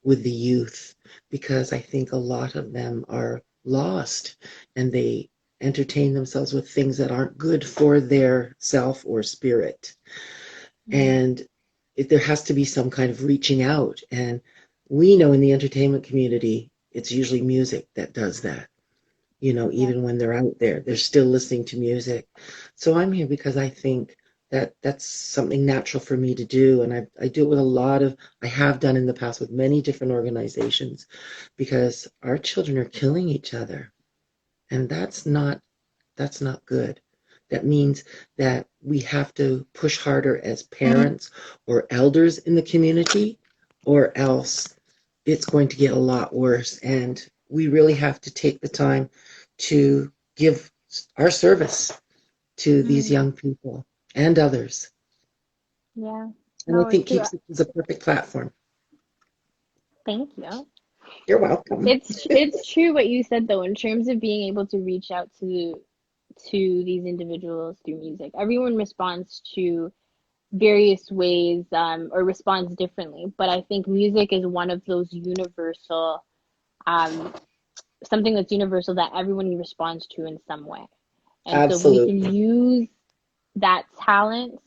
with the youth, because I think a lot of them are lost and they entertain themselves with things that aren't good for their self or spirit. mm, And there has to be some kind of reaching out. And we know in the entertainment community, it's usually music that does that. yeah, Even when they're out there, they're still listening to music. So I'm here because I think that that's something natural for me to do. And I do it with I have done in the past with many different organizations, because our children are killing each other. And that's not good. That means that we have to push harder as parents or elders in the community, or else it's going to get a lot worse. And we really have to take the time to give our service to these mm, young people and others. yeah. And I No, it's think true. Keep Six is a perfect platform. Thank you. You're welcome. It's true what you said though, in terms of being able to reach out to these individuals through music. Everyone responds to various ways or responds differently. But I think music is one of those universal, something that's universal that everyone responds to in some way. And so if we can Absolutely. use that talent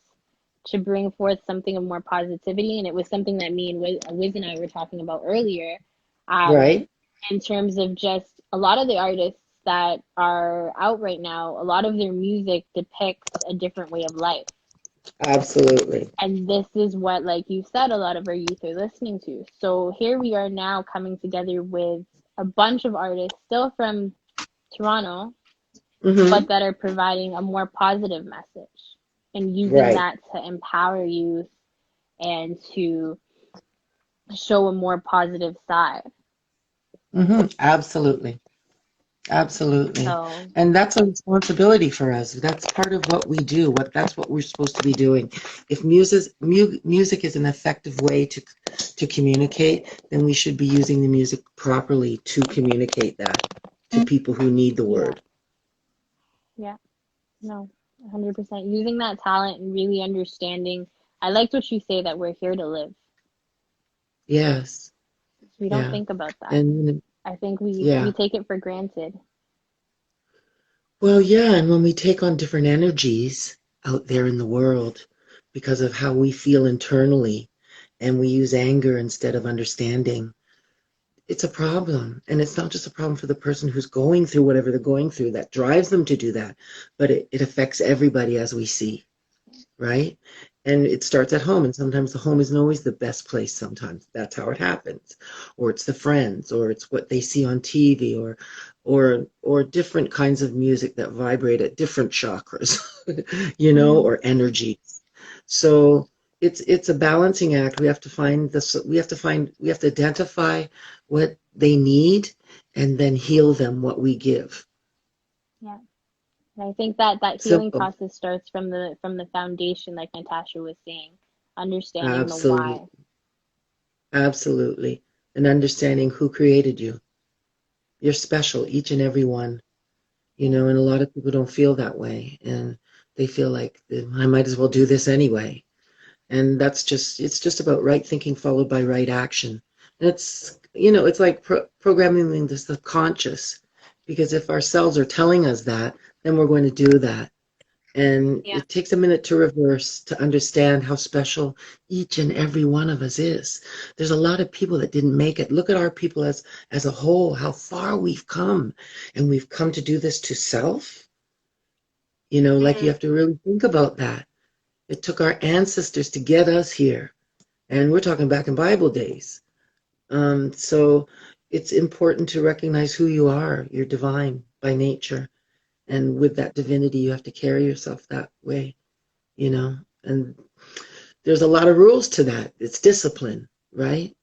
to bring forth something of more positivity, and it was something that me and Wiz and I were talking about earlier, Right? in terms of just a lot of the artists that are out right now, a lot of their music depicts a different way of life. Absolutely. And this is what, like you said, a lot of our youth are listening to. So here we are now coming together with a bunch of artists, still from Toronto, but that are providing a more positive message and using Right. that to empower youth and to show a more positive side. Absolutely. Absolutely. So, And that's a responsibility for us. That's part of what we do. That's what we're supposed to be doing. If music is an effective way to communicate, then we should be using the music properly to communicate that to people who need the word. Yeah. No, 100%. Using that talent and really understanding. I liked what you say, that we're here to live. Yes. We don't think about that. And I think we take it for granted. Well, yeah, and when we take on different energies out there in the world because of how we feel internally, and we use anger instead of understanding, it's a problem. And it's not just a problem for the person who's going through whatever they're going through that drives them to do that, but it affects everybody, as we see, right? And it starts at home, and sometimes the home isn't always the best place. Sometimes that's how it happens, or it's the friends, or it's what they see on TV, or different kinds of music that vibrate at different chakras, or energy. So it's a balancing act. We have to find this. We have to identify what they need, and then heal them what we give. Yeah. And I think that healing process starts from the foundation, like Natasha was saying, understanding the why. Absolutely. And understanding who created you. You're special, each and every one. And a lot of people don't feel that way. And they feel like, I might as well do this anyway. And it's just about right thinking followed by right action. And it's like programming the subconscious. Because if our cells are telling us that, then we're going to do that. And it takes a minute to reverse to understand how special each and every one of us is. There's a lot of people that didn't make it. Look at our people as a whole, how far we've come. And we've come to do this to self. Like you have to really think about that. It took our ancestors to get us here. And we're talking back in Bible days. So it's important to recognize who you are. You're divine by nature. And with that divinity, you have to carry yourself that way, and there's a lot of rules to that. It's discipline, right?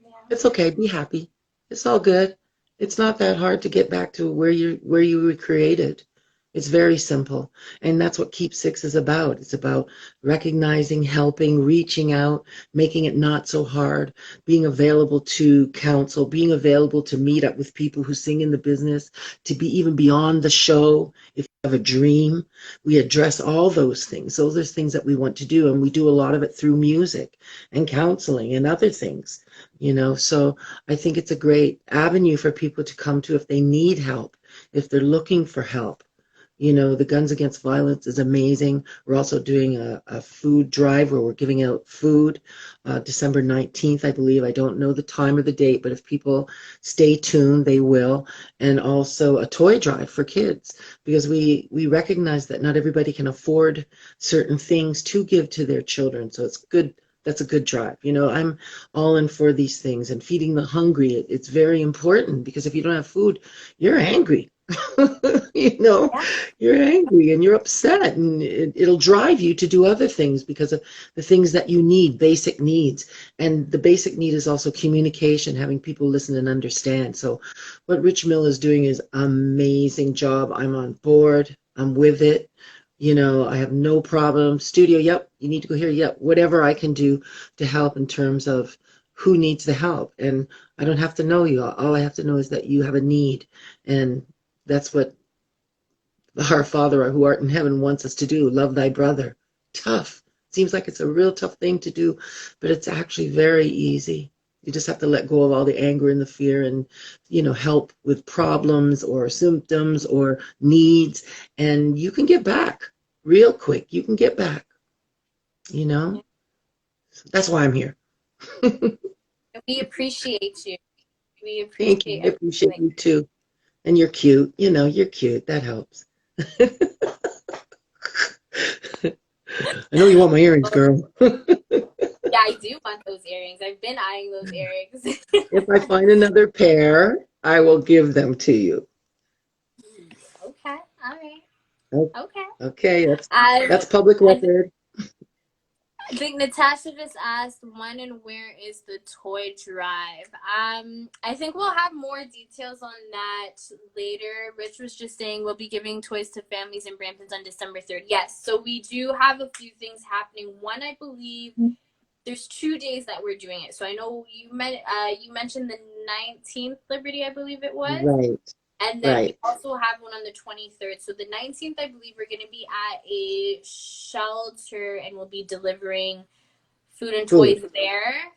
Yeah. It's okay. Be happy. It's all good. It's not that hard to get back to where you were created. It's very simple. And that's what Keep Six is about. It's about recognizing, helping, reaching out, making it not so hard, being available to counsel, being available to meet up with people who sing in the business, to be even beyond the show. If you have a dream, we address all those things. Those are things that we want to do. And we do a lot of it through music and counseling and other things, So I think it's a great avenue for people to come to if they need help, if they're looking for help. The Guns Against Violence is amazing. We're also doing a food drive where we're giving out food December 19th, I believe. I don't know the time or the date, but if people stay tuned, they will. And also a toy drive for kids, because we recognize that not everybody can afford certain things to give to their children. So it's good. That's a good drive. I'm all in for these things, and feeding the hungry. It's very important, because if you don't have food, you're angry. You're angry and you're upset, and it'll drive you to do other things because of the things that you need, basic needs. And the basic need is also communication, having people listen and understand. So what Rich Mill is doing is amazing job. I'm on board. I'm with it. I have no problem. Studio, yep, you need to go here, yep, whatever I can do to help in terms of who needs the help. And I don't have to know you. All I have to know is that you have a need. And that's what our Father who art in heaven wants us to do. Love thy brother. tough. Seems like it's a real tough thing to do, but it's actually very easy. You just have to let go of all the anger and the fear and, help with problems or symptoms or needs. And you can get back real quick. You can get back, So that's why I'm here. We appreciate you. We Thank you. appreciate I appreciate everything. you too. And you're cute. You're cute. That helps. I know you want my earrings, girl. Yeah, I do want those earrings. I've been eyeing those earrings. If I find another pair, I will give them to you. Okay, all right. Oh, Okay. okay, that's public record. I think Natasha just asked when and where is the toy drive. I think we'll have more details on that later. Rich was just saying we'll be giving toys to families in Brampton on December 3rd. Yes, so we do have a few things happening. One, I believe there's 2 days that we're doing it. So I know you mentioned the 19th Liberty, I believe it was. Right. And then Right. we also have one on the 23rd. So the 19th, I believe, we're going to be at a shelter and we'll be delivering food and toys there.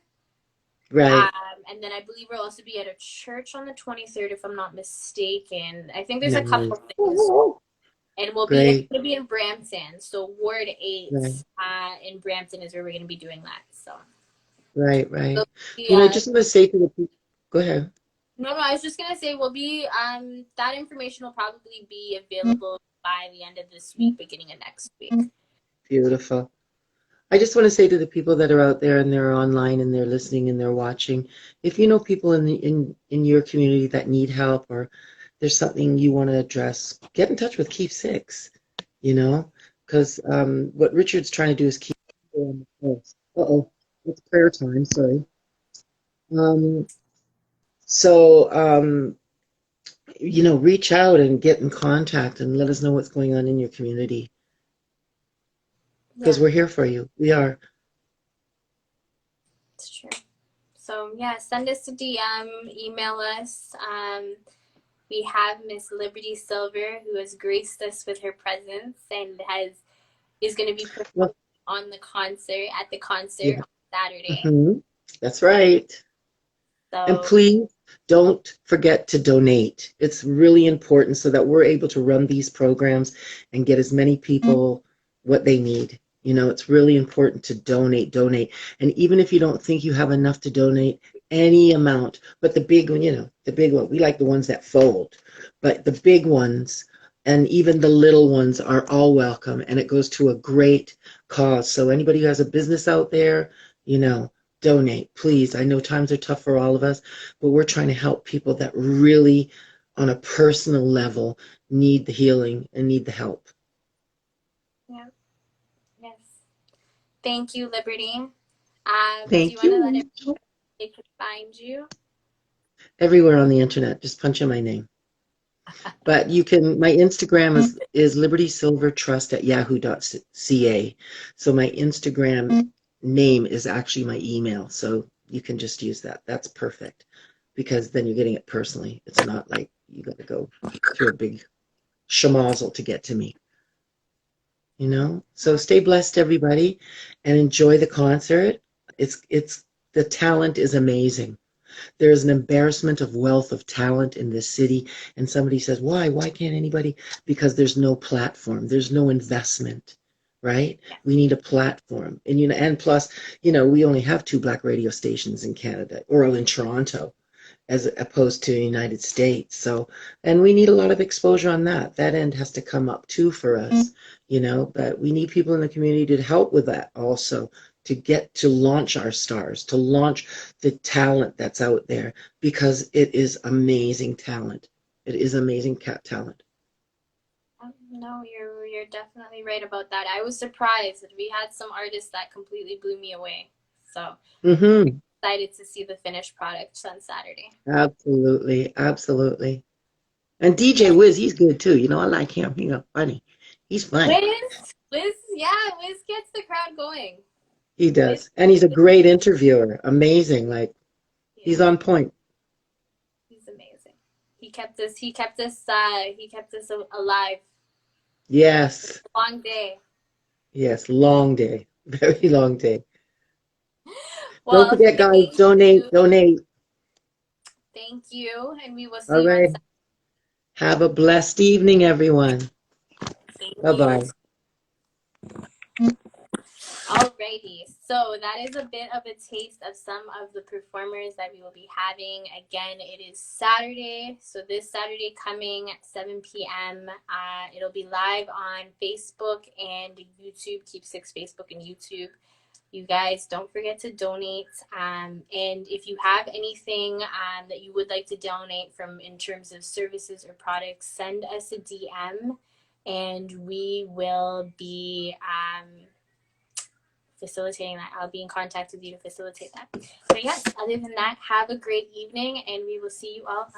Right. And then I believe we'll also be at a church on the 23rd, if I'm not mistaken. I think there's a couple of things. And we'll be going to be in Brampton. So Ward 8 in Brampton is where we're going to be doing that. So. Right. So, I just want to say to the people, go ahead. No, I was just going to say we'll be, that information will probably be available by the end of this week, beginning of next week. Beautiful. I just want to say to the people that are out there and they're online and they're listening and they're watching, if you know people in your community that need help or there's something you want to address, get in touch with Keep Six, because what Richard's trying to do is keep people on the pulse. It's prayer time, sorry. So, reach out and get in contact and let us know what's going on in your community. Because we're here for you. We are. It's true. So, send us a DM, email us. We have Miss Liberty Silver, who has graced us with her presence and is going to be performing on the concert, on Saturday. Mm-hmm. That's right. So, and please don't forget to donate. It's really important so that we're able to run these programs and get as many people what they need. It's really important to donate. And even if you don't think you have enough to donate, any amount, but the big one, we like the ones that fold, but the big ones and even the little ones are all welcome, and it goes to a great cause. So anybody who has a business out there, donate, please. I know times are tough for all of us, but we're trying to help people that really, on a personal level, need the healing and need the help. Yeah. Yes. Thank you, Liberty. Thank do you want to let everyone know they can find you? Everywhere on the internet. Just punch in my name. But you can, my Instagram is libertysilvertrust@yahoo.ca. So my Instagram name is actually my email. So you can just use that. That's perfect. Because then you're getting it personally. It's not like you got to go through a big schmozzle to get to me. So stay blessed, everybody, and enjoy the concert. The talent is amazing. There is an embarrassment of wealth of talent in this city, and somebody says, why can't anybody? Because there's no platform, there's no investment, right? We need a platform. And plus, we only have 2 Black radio stations in Canada, or in Toronto, as opposed to the United States. So, and we need a lot of exposure on that. That end has to come up too for us, but we need people in the community to help with that also, to get to launch our stars, to launch the talent that's out there, because it is amazing talent. It is amazing talent. No, you're definitely right about that. I was surprised that we had some artists that completely blew me away. So excited to see the finished product on Saturday. Absolutely. And DJ Wiz, he's good too. I like him. Funny. He's funny. Wiz gets the crowd going. He does. And he's a great interviewer. Amazing. He's on point. He's amazing. He kept us alive. Yes. Long day. Yes, long day. Very long day. Well, Don't forget, guys, thank donate, you. donate. Thank you. And we will see All you on right. Have a blessed evening, everyone. Saturday. Thank you. Bye-bye. Alrighty, so that is a bit of a taste of some of the performers that we will be having. Again, it is Saturday, so this Saturday coming at 7 p.m. It'll be live on Facebook and YouTube. Keep Six Facebook and YouTube. You guys don't forget to donate. And if you have anything that you would like to donate from in terms of services or products, send us a DM, and we will be facilitating that. I'll be in contact with you to facilitate that. So yes, other than that, have a great evening, and we will see you all on